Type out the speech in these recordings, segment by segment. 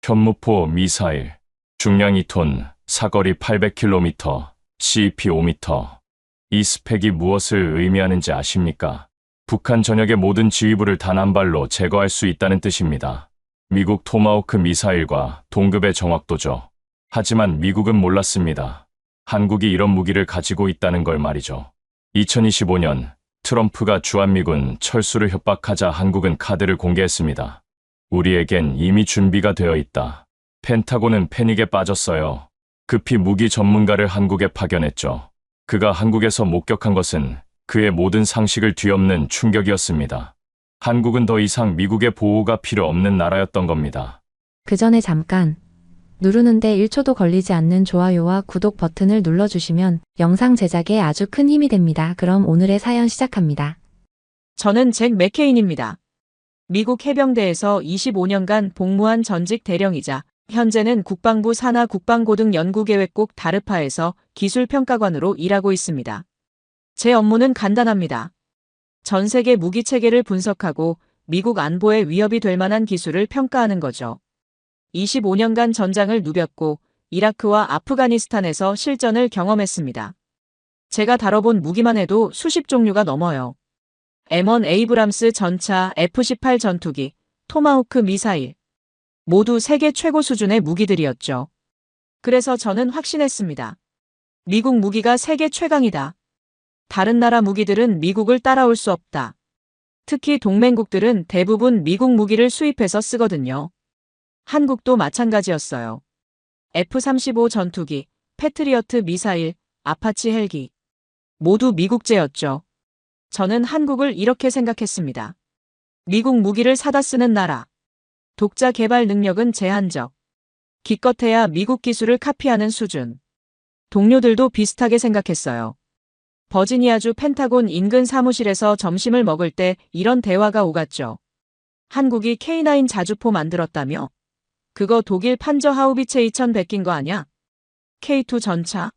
현무포 미사일, 중량 2톤, 사거리 800km, CEP 5m. 이 스펙이 무엇을 의미하는지 아십니까? 북한 전역의 모든 지휘부를 단 한 발로 제거할 수 있다는 뜻입니다. 미국 토마호크 미사일과 동급의 정확도죠. 하지만 미국은 몰랐습니다. 한국이 이런 무기를 가지고 있다는 걸 말이죠. 2025년 트럼프가 주한미군 철수를 협박하자 한국은 카드를 공개했습니다. 우리에겐 이미 준비가 되어 있다. 펜타곤은 패닉에 빠졌어요. 급히 무기 전문가를 한국에 파견했죠. 그가 한국에서 목격한 것은 그의 모든 상식을 뒤엎는 충격이었습니다. 한국은 더 이상 미국의 보호가 필요 없는 나라였던 겁니다. 그 전에 잠깐 누르는데 1초도 걸리지 않는 좋아요와 구독 버튼을 눌러주시면 영상 제작에 아주 큰 힘이 됩니다. 그럼 오늘의 사연 시작합니다. 저는 잭 맥케인입니다. 미국 해병대에서 25년간 복무한 전직 대령이자 현재는 국방부 산하 국방고등연구계획국 다르파에서 기술평가관으로 일하고 있습니다. 제 업무는 간단합니다. 전 세계 무기 체계를 분석하고 미국 안보에 위협이 될 만한 기술을 평가하는 거죠. 25년간 전장을 누볐고 이라크와 아프가니스탄에서 실전을 경험했습니다. 제가 다뤄본 무기만 해도 수십 종류가 넘어요. M1 에이브람스 전차, F-18 전투기, 토마호크 미사일. 모두 세계 최고 수준의 무기들이었죠. 그래서 저는 확신했습니다. 미국 무기가 세계 최강이다. 다른 나라 무기들은 미국을 따라올 수 없다. 특히 동맹국들은 대부분 미국 무기를 수입해서 쓰거든요. 한국도 마찬가지였어요. F-35 전투기, 패트리어트 미사일, 아파치 헬기. 모두 미국제였죠. 저는 한국을 이렇게 생각했습니다. 미국 무기를 사다 쓰는 나라. 독자 개발 능력은 제한적. 기껏해야 미국 기술을 카피하는 수준. 동료들도 비슷하게 생각했어요. 버지니아주 펜타곤 인근 사무실에서 점심을 먹을 때 이런 대화가 오갔죠. 한국이 K9 자주포 만들었다며? 그거 독일 판저 하우비체 2100인 거 아냐? K2 전차?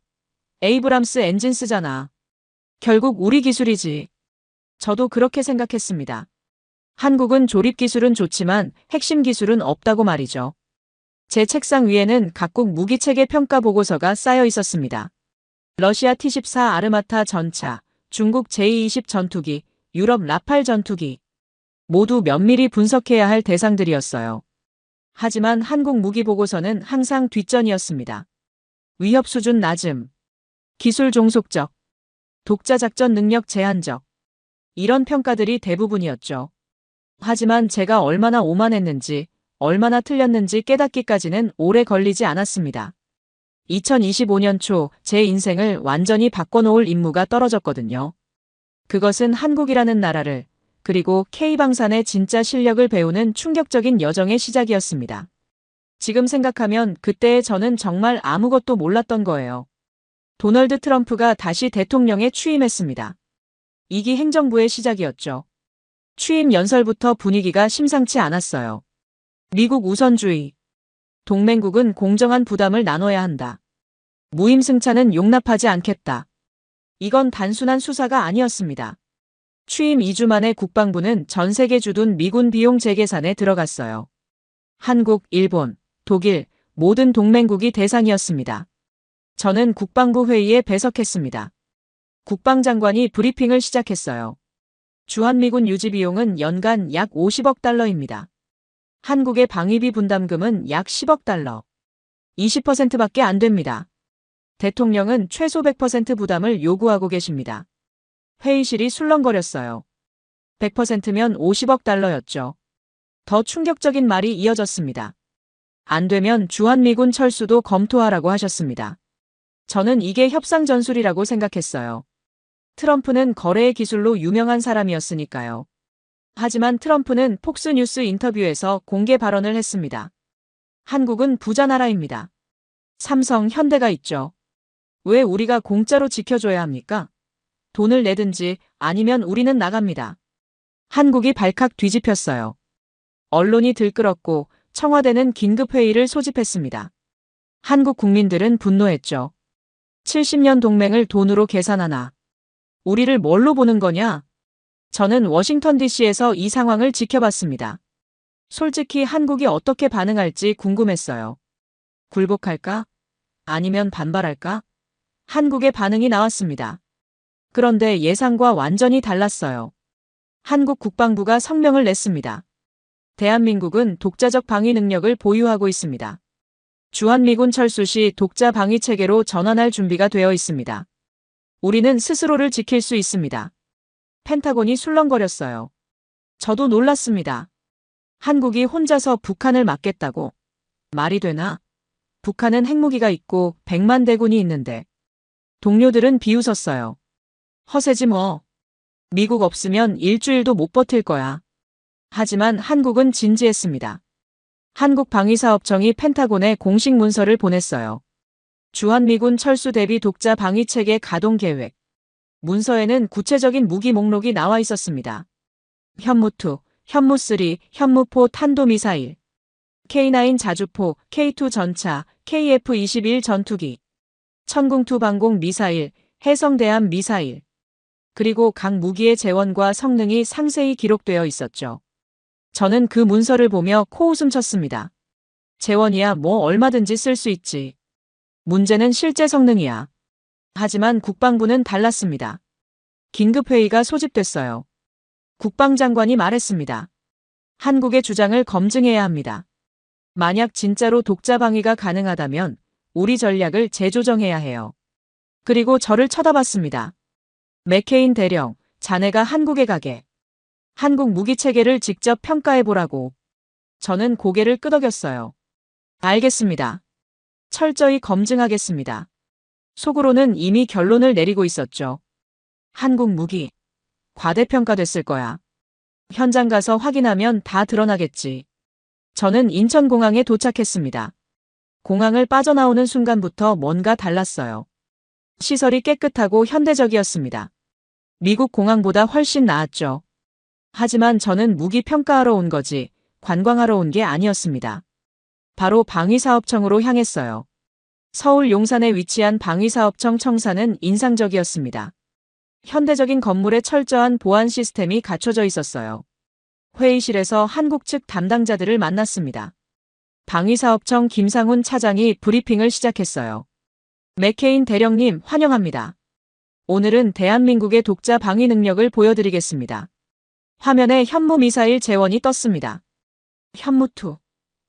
에이브람스 엔진 쓰잖아. 결국 우리 기술이지. 저도 그렇게 생각했습니다. 한국은 조립 기술은 좋지만 핵심 기술은 없다고 말이죠. 제 책상 위에는 각국 무기체계 평가 보고서가 쌓여 있었습니다. 러시아 T-14 아르마타 전차, 중국 J-20 전투기, 유럽 라팔 전투기. 모두 면밀히 분석해야 할 대상들이었어요. 하지만 한국 무기 보고서는 항상 뒷전이었습니다. 위협 수준 낮음. 기술 종속적. 독자 작전 능력 제한적. 이런 평가들이 대부분이었죠. 하지만 제가 얼마나 오만했는지, 얼마나 틀렸는지 깨닫기까지는 오래 걸리지 않았습니다. 2025년 초 제 인생을 완전히 바꿔놓을 임무가 떨어졌거든요. 그것은 한국이라는 나라를, 그리고 K방산의 진짜 실력을 배우는 충격적인 여정의 시작이었습니다. 지금 생각하면 그때의 저는 정말 아무것도 몰랐던 거예요. 도널드 트럼프가 다시 대통령에 취임했습니다. 2기 행정부의 시작이었죠. 취임 연설부터 분위기가 심상치 않았어요. 미국 우선주의. 동맹국은 공정한 부담을 나눠야 한다. 무임승차는 용납하지 않겠다. 이건 단순한 수사가 아니었습니다. 취임 2주 만에 국방부는 전 세계 주둔 미군 비용 재계산에 들어갔어요. 한국, 일본, 독일, 모든 동맹국이 대상이었습니다. 저는 국방부 회의에 배석했습니다. 국방장관이 브리핑을 시작했어요. 주한미군 유지비용은 연간 약 50억 달러입니다. 한국의 방위비 분담금은 약 10억 달러. 20%밖에 안 됩니다. 대통령은 최소 100% 부담을 요구하고 계십니다. 회의실이 술렁거렸어요. 100%면 50억 달러였죠. 더 충격적인 말이 이어졌습니다. 안 되면 주한미군 철수도 검토하라고 하셨습니다. 저는 이게 협상 전술이라고 생각했어요. 트럼프는 거래의 기술로 유명한 사람이었으니까요. 하지만 트럼프는 폭스뉴스 인터뷰에서 공개 발언을 했습니다. 한국은 부자 나라입니다. 삼성, 현대가 있죠. 왜 우리가 공짜로 지켜줘야 합니까? 돈을 내든지 아니면 우리는 나갑니다. 한국이 발칵 뒤집혔어요. 언론이 들끓었고 청와대는 긴급회의를 소집했습니다. 한국 국민들은 분노했죠. 70년 동맹을 돈으로 계산하나. 우리를 뭘로 보는 거냐? 저는 워싱턴 DC에서 이 상황을 지켜봤습니다. 솔직히 한국이 어떻게 반응할지 궁금했어요. 굴복할까? 아니면 반발할까? 한국의 반응이 나왔습니다. 그런데 예상과 완전히 달랐어요. 한국 국방부가 성명을 냈습니다. 대한민국은 독자적 방위 능력을 보유하고 있습니다. 주한미군 철수 시 독자 방위 체계로 전환할 준비가 되어 있습니다. 우리는 스스로를 지킬 수 있습니다. 펜타곤이 술렁거렸어요. 저도 놀랐습니다. 한국이 혼자서 북한을 막겠다고? 말이 되나? 북한은 핵무기가 있고 100만 대군이 있는데. 동료들은 비웃었어요. 허세지 뭐. 미국 없으면 일주일도 못 버틸 거야. 하지만 한국은 진지했습니다. 한국방위사업청이 펜타곤에 공식 문서를 보냈어요. 주한미군 철수 대비 독자 방위체계 가동 계획. 문서에는 구체적인 무기 목록이 나와 있었습니다. 현무2, 현무3, 현무4 탄도미사일, K9 자주포, K2 전차, KF-21 전투기, 천궁2 방공 미사일, 해성대함 미사일, 그리고 각 무기의 재원과 성능이 상세히 기록되어 있었죠. 저는 그 문서를 보며 코웃음 쳤습니다. 재원이야 뭐 얼마든지 쓸 수 있지. 문제는 실제 성능이야. 하지만 국방부는 달랐습니다. 긴급회의가 소집됐어요. 국방장관이 말했습니다. 한국의 주장을 검증해야 합니다. 만약 진짜로 독자 방위가 가능하다면 우리 전략을 재조정해야 해요. 그리고 저를 쳐다봤습니다. 맥케인 대령, 자네가 한국에 가게. 한국 무기 체계를 직접 평가해보라고. 저는 고개를 끄덕였어요. 알겠습니다. 철저히 검증하겠습니다. 속으로는 이미 결론을 내리고 있었죠. 한국 무기. 과대평가됐을 거야. 현장 가서 확인하면 다 드러나겠지. 저는 인천공항에 도착했습니다. 공항을 빠져나오는 순간부터 뭔가 달랐어요. 시설이 깨끗하고 현대적이었습니다. 미국 공항보다 훨씬 나았죠. 하지만 저는 무기 평가하러 온 거지 관광하러 온 게 아니었습니다. 바로 방위사업청으로 향했어요. 서울 용산에 위치한 방위사업청 청사는 인상적이었습니다. 현대적인 건물에 철저한 보안 시스템이 갖춰져 있었어요. 회의실에서 한국 측 담당자들을 만났습니다. 방위사업청 김상훈 차장이 브리핑을 시작했어요. 맥케인 대령님 환영합니다. 오늘은 대한민국의 독자 방위 능력을 보여드리겠습니다. 화면에 현무 미사일 재원이 떴습니다. 현무2,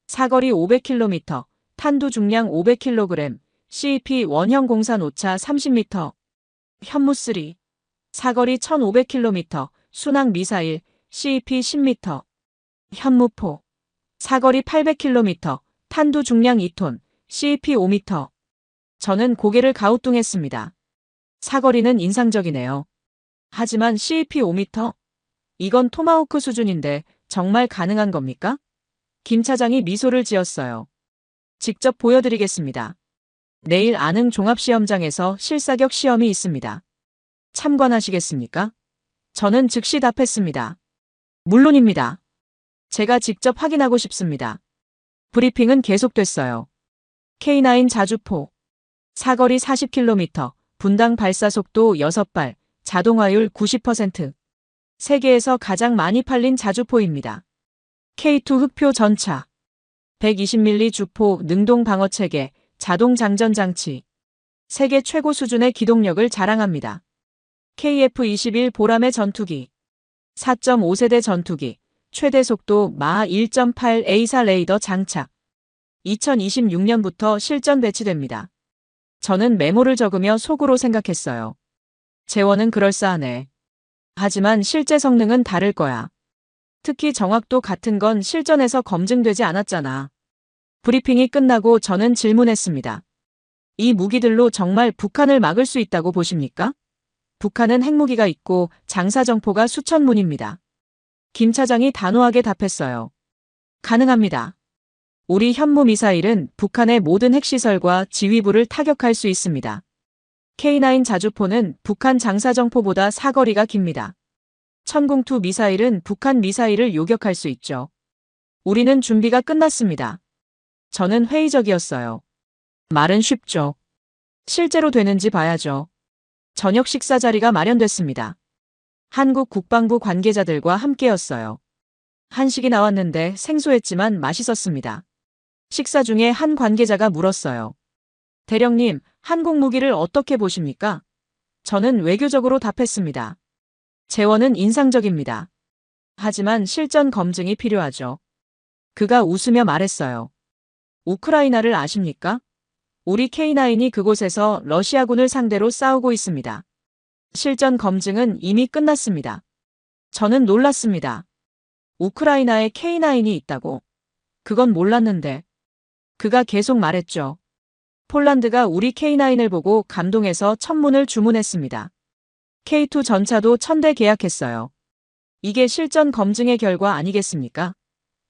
사거리 500km, 탄두 중량 500kg, CEP 원형 공산 오차 30m. 현무3, 사거리 1500km, 순항 미사일, CEP 10m. 현무4, 사거리 800km, 탄두 중량 2톤, CEP 5m. 저는 고개를 가우뚱했습니다. 사거리는 인상적이네요. 하지만 CEP 5m? 이건 토마호크 수준인데 정말 가능한 겁니까? 김 차장이 미소를 지었어요. 직접 보여드리겠습니다. 내일 안흥 종합시험장에서 실사격 시험이 있습니다. 참관하시겠습니까? 저는 즉시 답했습니다. 물론입니다. 제가 직접 확인하고 싶습니다. 브리핑은 계속됐어요. K9 자주포. 사거리 40km, 분당 발사속도 6발, 자동화율 90%. 세계에서 가장 많이 팔린 자주포입니다. K2 흑표 전차. 120mm 주포 능동 방어체계, 자동 장전 장치. 세계 최고 수준의 기동력을 자랑합니다. KF-21 보람의 전투기. 4.5세대 전투기. 최대 속도 마하 1.8 A4 레이더 장착. 2026년부터 실전 배치됩니다. 저는 메모를 적으며 속으로 생각했어요. 재원은 그럴싸하네. 하지만 실제 성능은 다를 거야. 특히 정확도 같은 건 실전에서 검증되지 않았잖아. 브리핑이 끝나고 저는 질문했습니다. 이 무기들로 정말 북한을 막을 수 있다고 보십니까? 북한은 핵무기가 있고 장사정포가 수천 문입니다. 김 차장이 단호하게 답했어요. 가능합니다. 우리 현무 미사일은 북한의 모든 핵시설과 지휘부를 타격할 수 있습니다. K9 자주포는 북한 장사정포보다 사거리가 깁니다. 천궁2 미사일은 북한 미사일을 요격할 수 있죠. 우리는 준비가 끝났습니다. 저는 회의적이었어요. 말은 쉽죠. 실제로 되는지 봐야죠. 저녁 식사 자리가 마련됐습니다. 한국 국방부 관계자들과 함께였어요. 한식이 나왔는데 생소했지만 맛있었습니다. 식사 중에 한 관계자가 물었어요. 대령님, 한국 무기를 어떻게 보십니까? 저는 외교적으로 답했습니다. 재원은 인상적입니다. 하지만 실전 검증이 필요하죠. 그가 웃으며 말했어요. 우크라이나를 아십니까? 우리 K9이 그곳에서 러시아군을 상대로 싸우고 있습니다. 실전 검증은 이미 끝났습니다. 저는 놀랐습니다. 우크라이나에 K9이 있다고? 그건 몰랐는데. 그가 계속 말했죠. 폴란드가 우리 K9을 보고 감동해서 천문을 주문했습니다. K2 전차도 1000대 계약했어요. 이게 실전 검증의 결과 아니겠습니까?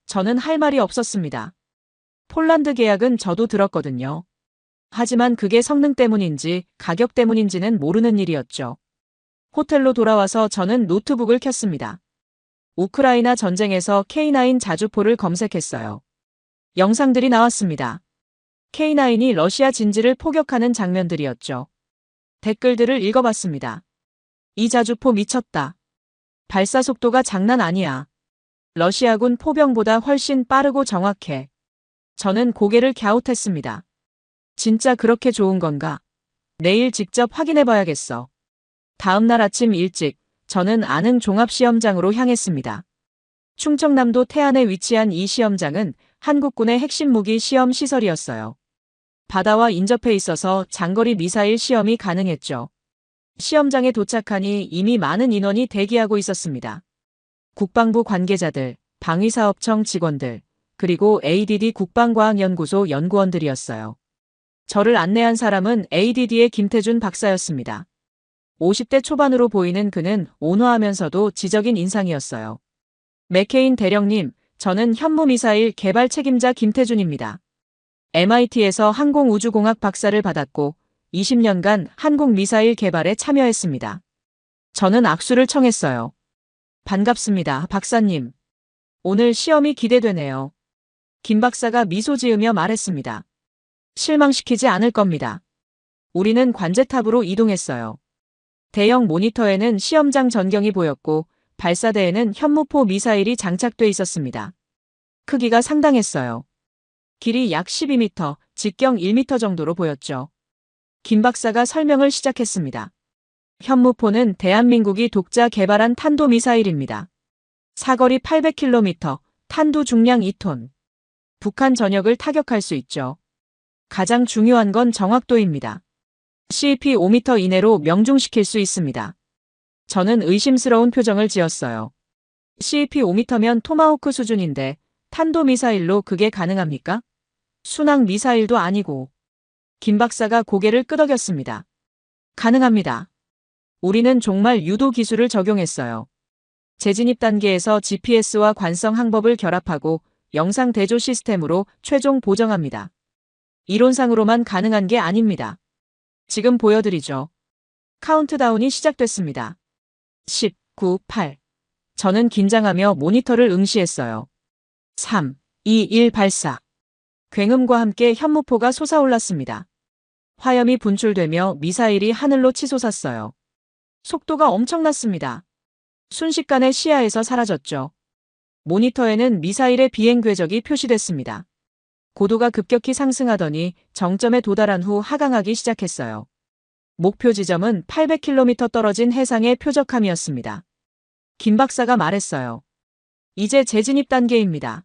저는 할 말이 없었습니다. 폴란드 계약은 저도 들었거든요. 하지만 그게 성능 때문인지 가격 때문인지는 모르는 일이었죠. 호텔로 돌아와서 저는 노트북을 켰습니다. 우크라이나 전쟁에서 K9 자주포를 검색했어요. 영상들이 나왔습니다. K9이 러시아 진지를 포격하는 장면들이었죠. 댓글들을 읽어봤습니다. 이 자주포 미쳤다. 발사 속도가 장난 아니야. 러시아군 포병보다 훨씬 빠르고 정확해. 저는 고개를 갸웃했습니다. 진짜 그렇게 좋은 건가? 내일 직접 확인해봐야겠어. 다음 날 아침 일찍 저는 안흥 종합시험장으로 향했습니다. 충청남도 태안에 위치한 이 시험장은 한국군의 핵심 무기 시험 시설이었어요. 바다와 인접해 있어서 장거리 미사일 시험이 가능했죠. 시험장에 도착하니 이미 많은 인원이 대기하고 있었습니다. 국방부 관계자들, 방위사업청 직원들, 그리고 ADD 국방과학연구소 연구원들이었어요. 저를 안내한 사람은 ADD의 김태준 박사였습니다. 50대 초반으로 보이는 그는 온화하면서도 지적인 인상이었어요. 맥케인 대령님, 저는 현무미사일 개발 책임자 김태준입니다. MIT에서 항공우주공학 박사를 받았고 20년간 한국미사일 개발에 참여했습니다. 저는 악수를 청했어요. 반갑습니다, 박사님. 오늘 시험이 기대되네요. 김 박사가 미소 지으며 말했습니다. 실망시키지 않을 겁니다. 우리는 관제탑으로 이동했어요. 대형 모니터에는 시험장 전경이 보였고 발사대에는 현무포 미사일이 장착돼 있었습니다. 크기가 상당했어요. 길이 약 12m, 직경 1m 정도로 보였죠. 김 박사가 설명을 시작했습니다. 현무포는 대한민국이 독자 개발한 탄도미사일입니다. 사거리 800km, 탄두 중량 2톤. 북한 전역을 타격할 수 있죠. 가장 중요한 건 정확도입니다. CP 5m 이내로 명중시킬 수 있습니다. 저는 의심스러운 표정을 지었어요. CP 5m면 토마호크 수준인데 탄도미사일로 그게 가능합니까? 순항 미사일도 아니고. 김 박사가 고개를 끄덕였습니다. 가능합니다. 우리는 정말 유도 기술을 적용했어요. 재진입 단계에서 GPS와 관성 항법을 결합하고 영상 대조 시스템으로 최종 보정합니다. 이론상으로만 가능한 게 아닙니다. 지금 보여드리죠. 카운트다운이 시작됐습니다. 10, 9, 8. 저는 긴장하며 모니터를 응시했어요. 3, 2, 1 발사. 굉음과 함께 현무포가 솟아올랐습니다. 화염이 분출되며 미사일이 하늘로 치솟았어요. 속도가 엄청났습니다. 순식간에 시야에서 사라졌죠. 모니터에는 미사일의 비행 궤적이 표시됐습니다. 고도가 급격히 상승하더니 정점에 도달한 후 하강하기 시작했어요. 목표 지점은 800km 떨어진 해상의 표적함이었습니다. 김 박사가 말했어요. 이제 재진입 단계입니다.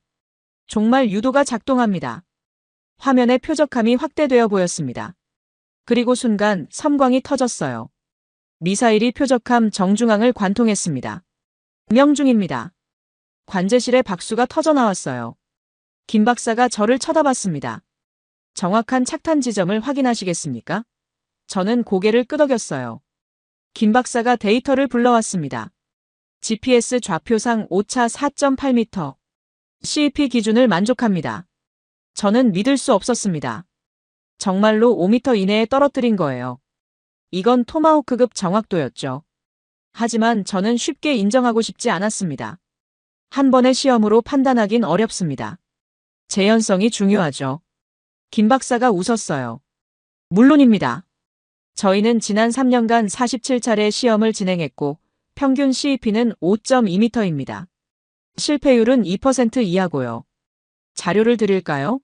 정말 유도가 작동합니다. 화면의 표적함이 확대되어 보였습니다. 그리고 순간 섬광이 터졌어요. 미사일이 표적함 정중앙을 관통했습니다. 명중입니다. 관제실에 박수가 터져나왔어요. 김 박사가 저를 쳐다봤습니다. 정확한 착탄 지점을 확인하시겠습니까? 저는 고개를 끄덕였어요. 김 박사가 데이터를 불러왔습니다. GPS 좌표상 오차 4.8m. CEP 기준을 만족합니다. 저는 믿을 수 없었습니다. 정말로 5m 이내에 떨어뜨린 거예요. 이건 토마호크급 정확도였죠. 하지만 저는 쉽게 인정하고 싶지 않았습니다. 한 번의 시험으로 판단하긴 어렵습니다. 재현성이 중요하죠. 김 박사가 웃었어요. 물론입니다. 저희는 지난 3년간 47차례 시험을 진행했고 평균 CEP는 5.2m입니다. 실패율은 2% 이하고요. 자료를 드릴까요?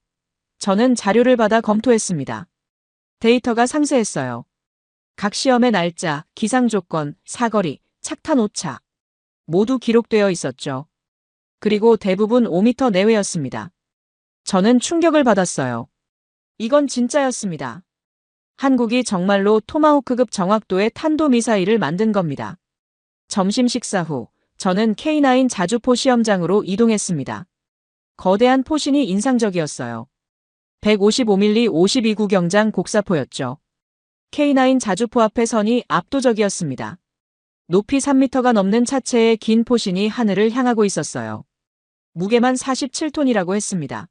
저는 자료를 받아 검토했습니다. 데이터가 상세했어요. 각 시험의 날짜, 기상 조건, 사거리, 착탄 오차 모두 기록되어 있었죠. 그리고 대부분 5m 내외였습니다. 저는 충격을 받았어요. 이건 진짜였습니다. 한국이 정말로 토마호크급 정확도의 탄도미사일을 만든 겁니다. 점심 식사 후 저는 K9 자주포 시험장으로 이동했습니다. 거대한 포신이 인상적이었어요. 155mm 52구 경장 곡사포였죠. K9 자주포 앞에 선이 압도적이었습니다. 높이 3m가 넘는 차체의 긴 포신이 하늘을 향하고 있었어요. 무게만 47톤이라고 했습니다.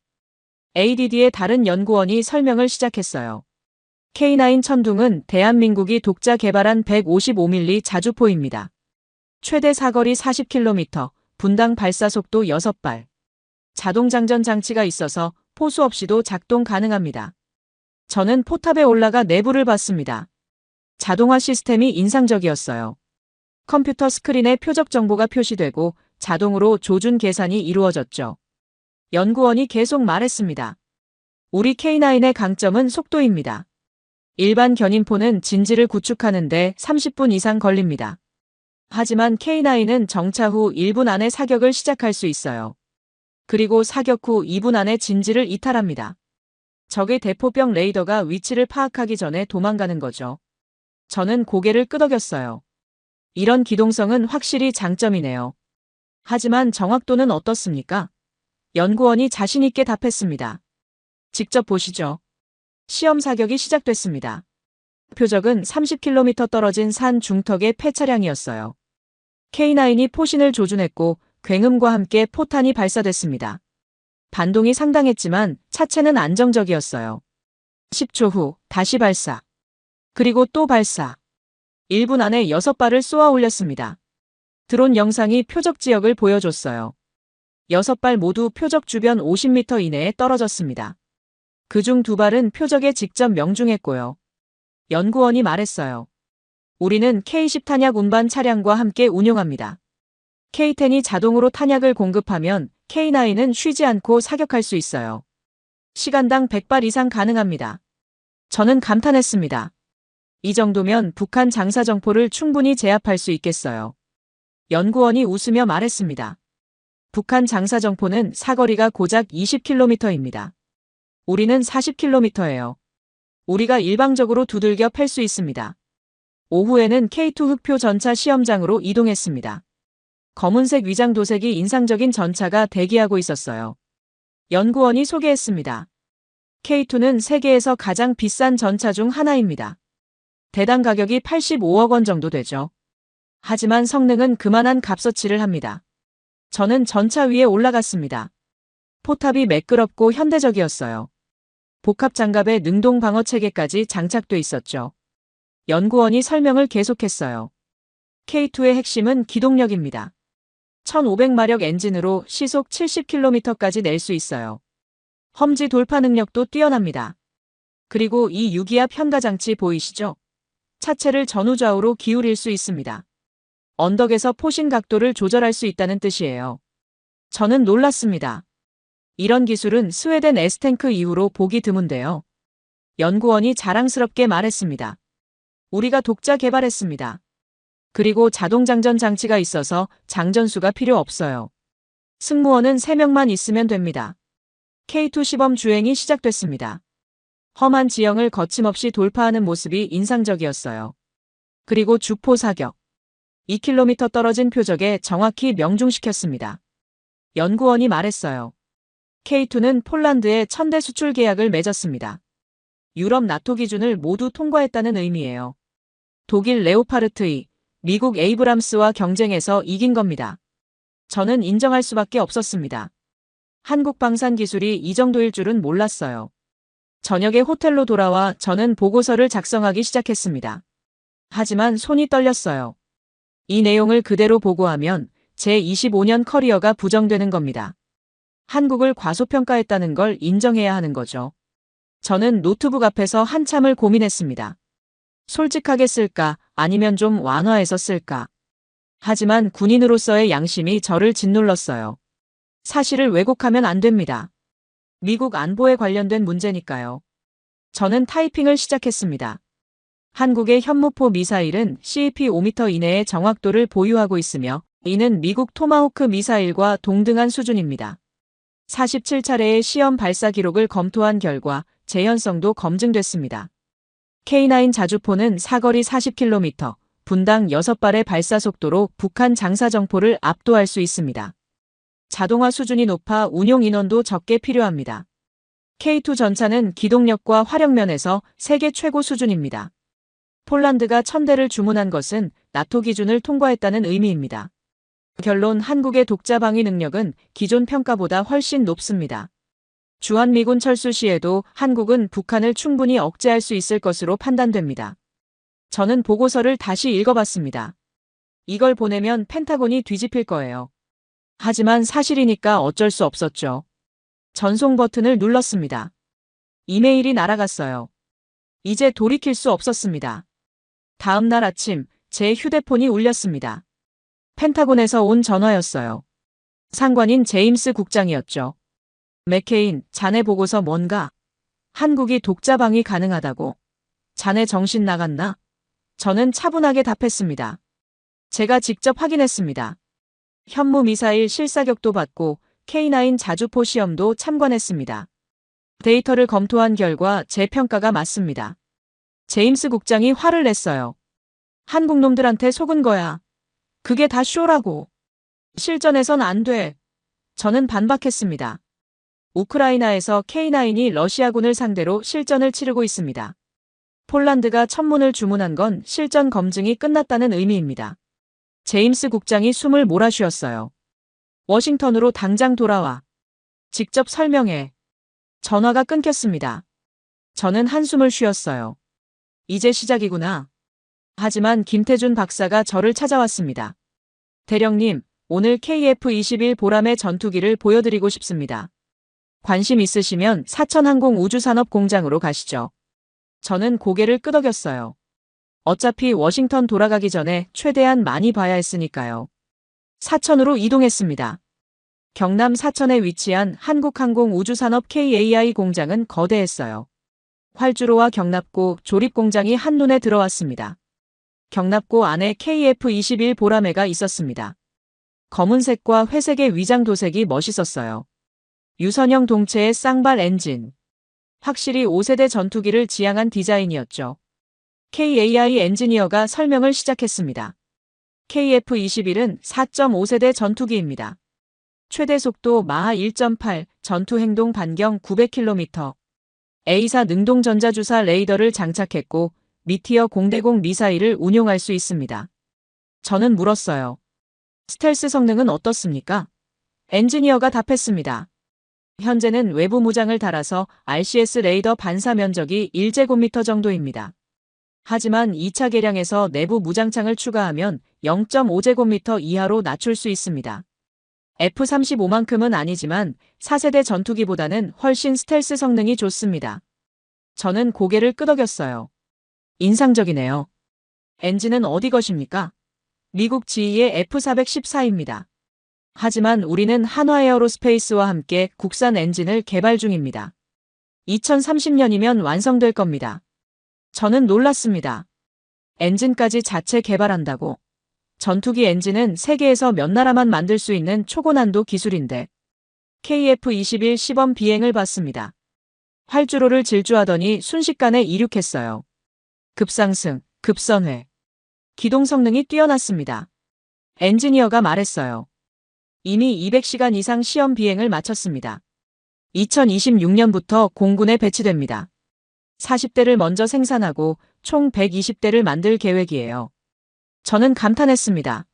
ADD의 다른 연구원이 설명을 시작했어요. K9 천둥은 대한민국이 독자 개발한 155mm 자주포입니다. 최대 사거리 40km, 분당 발사속도 6발. 자동 장전 장치가 있어서 포수 없이도 작동 가능합니다. 저는 포탑에 올라가 내부를 봤습니다. 자동화 시스템이 인상적이었어요. 컴퓨터 스크린에 표적 정보가 표시되고 자동으로 조준 계산이 이루어졌죠. 연구원이 계속 말했습니다. 우리 K9의 강점은 속도입니다. 일반 견인포는 진지를 구축하는데 30분 이상 걸립니다. 하지만 K9은 정차 후 1분 안에 사격을 시작할 수 있어요. 그리고 사격 후 2분 안에 진지를 이탈합니다. 적의 대포병 레이더가 위치를 파악하기 전에 도망가는 거죠. 저는 고개를 끄덕였어요. 이런 기동성은 확실히 장점이네요. 하지만 정확도는 어떻습니까? 연구원이 자신 있게 답했습니다. 직접 보시죠. 시험 사격이 시작됐습니다. 표적은 30km 떨어진 산 중턱의 폐차량이었어요. K9이 포신을 조준했고 굉음과 함께 포탄이 발사됐습니다. 반동이 상당했지만 차체는 안정적이었어요. 10초 후 다시 발사. 그리고 또 발사. 1분 안에 6발을 쏘아 올렸습니다. 드론 영상이 표적 지역을 보여줬어요. 6발 모두 표적 주변 50m 이내에 떨어졌습니다. 그중 2발은 표적에 직접 명중했고요. 연구원이 말했어요. 우리는 K10 탄약 운반 차량과 함께 운용합니다. K10이 자동으로 탄약을 공급하면 K9은 쉬지 않고 사격할 수 있어요. 시간당 100발 이상 가능합니다. 저는 감탄했습니다. 이 정도면 북한 장사정포를 충분히 제압할 수 있겠어요. 연구원이 웃으며 말했습니다. 북한 장사정포는 사거리가 고작 20km입니다. 우리는 40km예요. 우리가 일방적으로 두들겨 팰 수 있습니다. 오후에는 K2 흑표 전차 시험장으로 이동했습니다. 검은색 위장 도색이 인상적인 전차가 대기하고 있었어요. 연구원이 소개했습니다. K2는 세계에서 가장 비싼 전차 중 하나입니다. 대당 가격이 85억 원 정도 되죠. 하지만 성능은 그만한 값어치를 합니다. 저는 전차 위에 올라갔습니다. 포탑이 매끄럽고 현대적이었어요. 복합 장갑에 능동 방어 체계까지 장착돼 있었죠. 연구원이 설명을 계속했어요. K2의 핵심은 기동력입니다. 1500마력 엔진으로 시속 70km까지 낼 수 있어요. 험지 돌파 능력도 뛰어납니다. 그리고 이 유기압 현가 장치 보이시죠? 차체를 전후좌우로 기울일 수 있습니다. 언덕에서 포신 각도를 조절할 수 있다는 뜻이에요. 저는 놀랐습니다. 이런 기술은 스웨덴 S탱크 이후로 보기 드문데요. 연구원이 자랑스럽게 말했습니다. 우리가 독자 개발했습니다. 그리고 자동장전 장치가 있어서 장전수가 필요 없어요. 승무원은 3명만 있으면 됩니다. K2 시범 주행이 시작됐습니다. 험한 지형을 거침없이 돌파하는 모습이 인상적이었어요. 그리고 주포 사격. 2km 떨어진 표적에 정확히 명중시켰습니다. 연구원이 말했어요. K2는 폴란드에 1000대 수출 계약을 맺었습니다. 유럽 나토 기준을 모두 통과했다는 의미예요. 독일 레오파르트 2, 미국 에이브람스와 경쟁해서 이긴 겁니다. 저는 인정할 수밖에 없었습니다. 한국 방산 기술이 이 정도일 줄은 몰랐어요. 저녁에 호텔로 돌아와 저는 보고서를 작성하기 시작했습니다. 하지만 손이 떨렸어요. 이 내용을 그대로 보고하면 제 25년 커리어가 부정되는 겁니다. 한국을 과소평가했다는 걸 인정해야 하는 거죠. 저는 노트북 앞에서 한참을 고민했습니다. 솔직하게 쓸까 아니면 좀 완화해서 쓸까. 하지만 군인으로서의 양심이 저를 짓눌렀어요. 사실을 왜곡하면 안 됩니다. 미국 안보에 관련된 문제니까요. 저는 타이핑을 시작했습니다. 한국의 현무포 미사일은 CP 5m 이내의 정확도를 보유하고 있으며 이는 미국 토마호크 미사일과 동등한 수준입니다. 47차례의 시험 발사 기록을 검토한 결과 재현성도 검증됐습니다. K9 자주포는 사거리 40km, 분당 6발의 발사 속도로 북한 장사정포를 압도할 수 있습니다. 자동화 수준이 높아 운용 인원도 적게 필요합니다. K2 전차는 기동력과 화력면에서 세계 최고 수준입니다. 폴란드가 1000대를 주문한 것은 나토 기준을 통과했다는 의미입니다. 결론 한국의 독자 방위 능력은 기존 평가보다 훨씬 높습니다. 주한미군 철수 시에도 한국은 북한을 충분히 억제할 수 있을 것으로 판단됩니다. 저는 보고서를 다시 읽어봤습니다. 이걸 보내면 펜타곤이 뒤집힐 거예요. 하지만 사실이니까 어쩔 수 없었죠. 전송 버튼을 눌렀습니다. 이메일이 날아갔어요. 이제 돌이킬 수 없었습니다. 다음 날 아침 제 휴대폰이 울렸습니다. 펜타곤에서 온 전화였어요. 상관인 제임스 국장이었죠. 맥케인, 자네 보고서 뭔가? 한국이 독자 방위 가능하다고? 자네 정신 나갔나? 저는 차분하게 답했습니다. 제가 직접 확인했습니다. 현무 미사일 실사격도 받고 K9 자주포 시험도 참관했습니다. 데이터를 검토한 결과 제 평가가 맞습니다. 제임스 국장이 화를 냈어요. 한국 놈들한테 속은 거야. 그게 다 쇼라고. 실전에선 안 돼. 저는 반박했습니다. 우크라이나에서 K9이 러시아군을 상대로 실전을 치르고 있습니다. 폴란드가 천문을 주문한 건 실전 검증이 끝났다는 의미입니다. 제임스 국장이 숨을 몰아쉬었어요. 워싱턴으로 당장 돌아와. 직접 설명해. 전화가 끊겼습니다. 저는 한숨을 쉬었어요. 이제 시작이구나. 하지만 김태준 박사가 저를 찾아왔습니다. 대령님, 오늘 KF-21 보람의 전투기를 보여드리고 싶습니다. 관심 있으시면 사천항공우주산업공장으로 가시죠. 저는 고개를 끄덕였어요. 어차피 워싱턴 돌아가기 전에 최대한 많이 봐야 했으니까요. 사천으로 이동했습니다. 경남 사천에 위치한 한국항공우주산업 KAI 공장은 거대했어요. 활주로와 경납고 조립공장이 한눈에 들어왔습니다. 경납고 안에 KF-21 보라매가 있었습니다. 검은색과 회색의 위장 도색이 멋있었어요. 유선형 동체의 쌍발 엔진. 확실히 5세대 전투기를 지향한 디자인이었죠. KAI 엔지니어가 설명을 시작했습니다. KF-21은 4.5세대 전투기입니다. 최대 속도 마하 1.8, 전투 행동 반경 900km. A사 능동 전자주사 레이더를 장착했고 미티어 공대공 미사일을 운용할 수 있습니다. 저는 물었어요. 스텔스 성능은 어떻습니까? 엔지니어가 답했습니다. 현재는 외부 무장을 달아서 RCS 레이더 반사 면적이 1제곱미터 정도입니다. 하지만 2차 개량에서 내부 무장창을 추가하면 0.5제곱미터 이하로 낮출 수 있습니다. F-35만큼은 아니지만 4세대 전투기보다는 훨씬 스텔스 성능이 좋습니다. 저는 고개를 끄덕였어요. 인상적이네요. 엔진은 어디 것입니까? 미국 GE의 F-414입니다. 하지만 우리는 한화에어로스페이스와 함께 국산 엔진을 개발 중입니다. 2030년이면 완성될 겁니다. 저는 놀랐습니다. 엔진까지 자체 개발한다고? 전투기 엔진은 세계에서 몇 나라만 만들 수 있는 초고난도 기술인데 KF-21 시범 비행을 봤습니다. 활주로를 질주하더니 순식간에 이륙했어요. 급상승, 급선회. 기동 성능이 뛰어났습니다. 엔지니어가 말했어요. 이미 200시간 이상 시험 비행을 마쳤습니다. 2026년부터 공군에 배치됩니다. 40대를 먼저 생산하고 총 120대를 만들 계획이에요. 저는 감탄했습니다.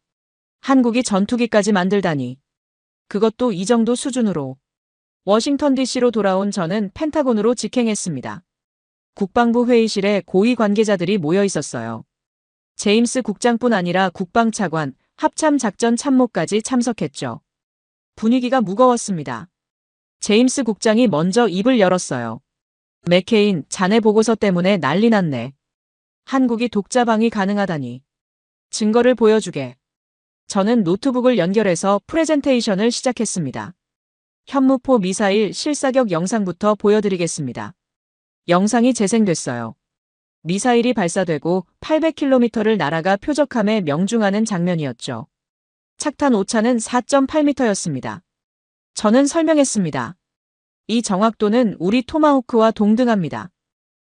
한국이 전투기까지 만들다니. 그것도 이 정도 수준으로. 워싱턴 DC로 돌아온 저는 펜타곤으로 직행했습니다. 국방부 회의실에 고위 관계자들이 모여 있었어요. 제임스 국장뿐 아니라 국방차관, 합참작전 참모까지 참석했죠. 분위기가 무거웠습니다. 제임스 국장이 먼저 입을 열었어요. 맥케인, 자네 보고서 때문에 난리 났네. 한국이 독자 방위 가능하다니. 증거를 보여주게. 저는 노트북을 연결해서 프레젠테이션을 시작했습니다. 현무포 미사일 실사격 영상부터 보여드리겠습니다. 영상이 재생됐어요. 미사일이 발사되고 800km를 날아가 표적함에 명중하는 장면이었죠. 착탄 오차는 4.8m였습니다. 저는 설명했습니다. 이 정확도는 우리 토마호크와 동등합니다.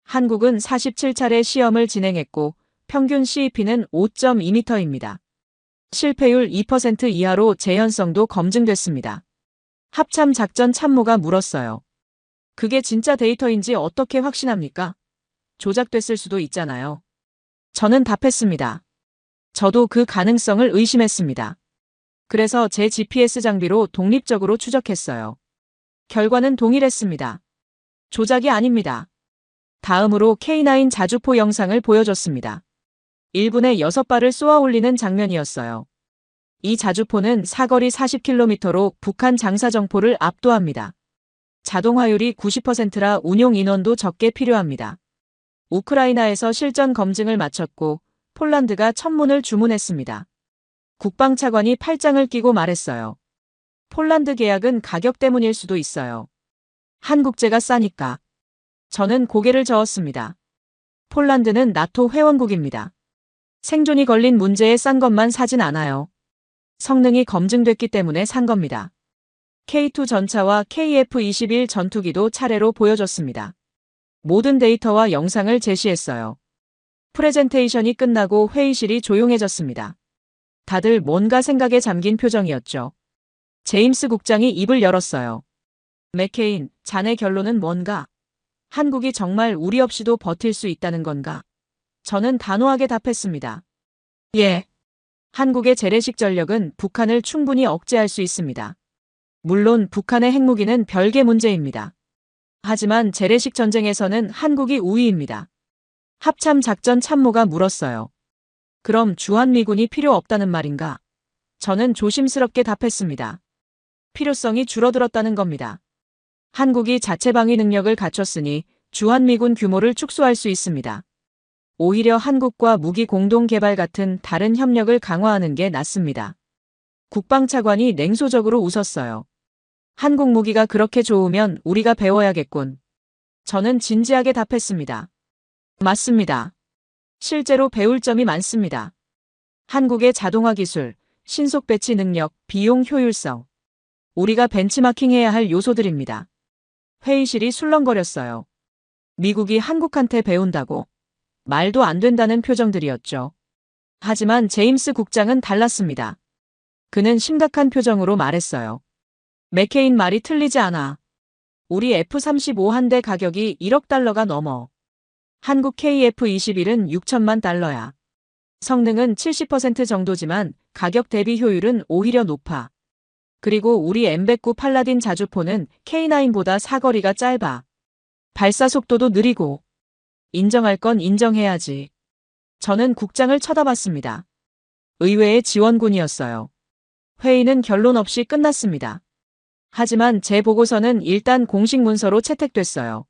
한국은 47차례 시험을 진행했고 평균 CEP는 5.2m입니다. 실패율 2% 이하로 재현성도 검증됐습니다. 합참 작전 참모가 물었어요. 그게 진짜 데이터인지 어떻게 확신합니까? 조작됐을 수도 있잖아요. 저는 답했습니다. 저도 그 가능성을 의심했습니다. 그래서 제 GPS 장비로 독립적으로 추적했어요. 결과는 동일했습니다. 조작이 아닙니다. 다음으로 K9 자주포 영상을 보여줬습니다. 1분에 6발을 쏘아 올리는 장면이었어요. 이 자주포는 사거리 40km로 북한 장사정포를 압도합니다. 자동화율이 90%라 운용 인원도 적게 필요합니다. 우크라이나에서 실전 검증을 마쳤고 폴란드가 천문을 주문했습니다. 국방차관이 팔짱을 끼고 말했어요. 폴란드 계약은 가격 때문일 수도 있어요. 한국제가 싸니까. 저는 고개를 저었습니다. 폴란드는 나토 회원국입니다. 생존이 걸린 문제에 싼 것만 사진 않아요. 성능이 검증됐기 때문에 산 겁니다. K2 전차와 KF-21 전투기도 차례로 보여줬습니다. 모든 데이터와 영상을 제시했어요. 프레젠테이션이 끝나고 회의실이 조용해졌습니다. 다들 뭔가 생각에 잠긴 표정이었죠. 제임스 국장이 입을 열었어요. 맥케인, 자네 결론은 뭔가? 한국이 정말 우리 없이도 버틸 수 있다는 건가? 저는 단호하게 답했습니다. 예. 한국의 재래식 전력은 북한을 충분히 억제할 수 있습니다. 물론 북한의 핵무기는 별개 문제입니다. 하지만 재래식 전쟁에서는 한국이 우위입니다. 합참 작전 참모가 물었어요. 그럼 주한미군이 필요 없다는 말인가? 저는 조심스럽게 답했습니다. 필요성이 줄어들었다는 겁니다. 한국이 자체 방위 능력을 갖췄으니 주한미군 규모를 축소할 수 있습니다. 오히려 한국과 무기 공동 개발 같은 다른 협력을 강화하는 게 낫습니다. 국방차관이 냉소적으로 웃었어요. 한국 무기가 그렇게 좋으면 우리가 배워야겠군. 저는 진지하게 답했습니다. 맞습니다. 실제로 배울 점이 많습니다. 한국의 자동화 기술, 신속 배치 능력, 비용 효율성. 우리가 벤치마킹해야 할 요소들입니다. 회의실이 술렁거렸어요. 미국이 한국한테 배운다고? 말도 안 된다는 표정들이었죠. 하지만 제임스 국장은 달랐습니다. 그는 심각한 표정으로 말했어요. 맥케인 말이 틀리지 않아. 우리 F-35 한 대 가격이 1억 달러가 넘어. 한국 KF-21은 6천만 달러야. 성능은 70% 정도지만 가격 대비 효율은 오히려 높아. 그리고 우리 M109 팔라딘 자주포는 K9보다 사거리가 짧아. 발사 속도도 느리고. 인정할 건 인정해야지. 저는 국장을 쳐다봤습니다. 의외의 지원군이었어요. 회의는 결론 없이 끝났습니다. 하지만 제 보고서는 일단 공식 문서로 채택됐어요.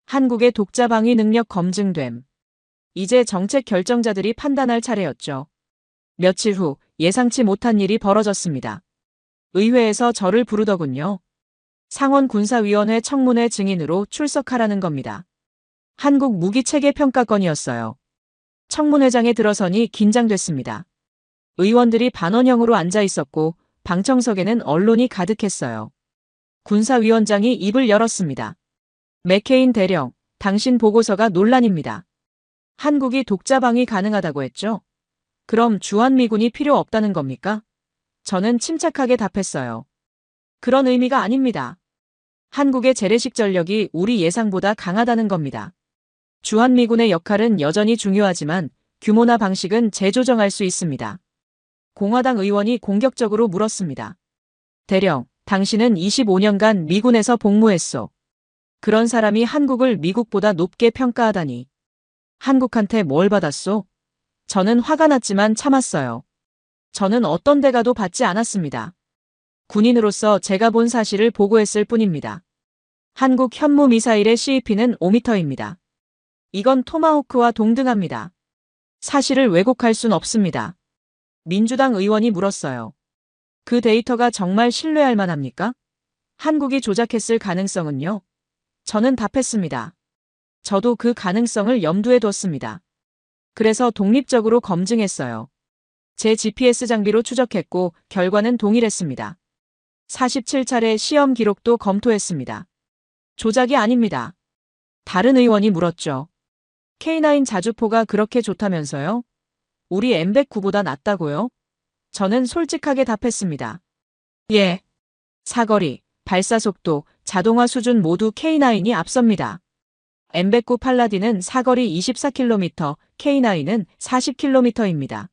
한국의 독자 방위 능력 검증됨. 이제 정책 결정자들이 판단할 차례였죠. 며칠 후 예상치 못한 일이 벌어졌습니다. 의회에서 저를 부르더군요. 상원군사위원회 청문회 증인으로 출석하라는 겁니다. 한국 무기체계 평가건이었어요. 청문회장에 들어서니 긴장됐습니다. 의원들이 반원형으로 앉아 있었고 방청석에는 언론이 가득했어요. 군사위원장이 입을 열었습니다. 맥케인 대령, 당신 보고서가 논란입니다. 한국이 독자 방위 가능하다고 했죠? 그럼 주한미군이 필요 없다는 겁니까? 저는 침착하게 답했어요. 그런 의미가 아닙니다. 한국의 재래식 전력이 우리 예상보다 강하다는 겁니다. 주한미군의 역할은 여전히 중요하지만 규모나 방식은 재조정할 수 있습니다. 공화당 의원이 공격적으로 물었습니다. 대령, 당신은 25년간 미군에서 복무했소. 그런 사람이 한국을 미국보다 높게 평가하다니. 한국한테 뭘 받았소? 저는 화가 났지만 참았어요. 저는 어떤 대가도 받지 않았습니다. 군인으로서 제가 본 사실을 보고했을 뿐입니다. 한국 현무 미사일의 CEP는 5m입니다. 이건 토마호크와 동등합니다. 사실을 왜곡할 순 없습니다. 민주당 의원이 물었어요. 그 데이터가 정말 신뢰할 만합니까? 한국이 조작했을 가능성은요? 저는 답했습니다. 저도 그 가능성을 염두에 뒀습니다. 그래서 독립적으로 검증했어요. 제 GPS 장비로 추적했고 결과는 동일했습니다. 47차례 시험 기록도 검토했습니다. 조작이 아닙니다. 다른 의원이 물었죠. K9 자주포가 그렇게 좋다면서요? 우리 M109보다 낫다고요? 저는 솔직하게 답했습니다. 예. 사거리, 발사속도, 자동화 수준 모두 K9이 앞섭니다. M109 팔라딘은 사거리 24km, K9은 40km입니다.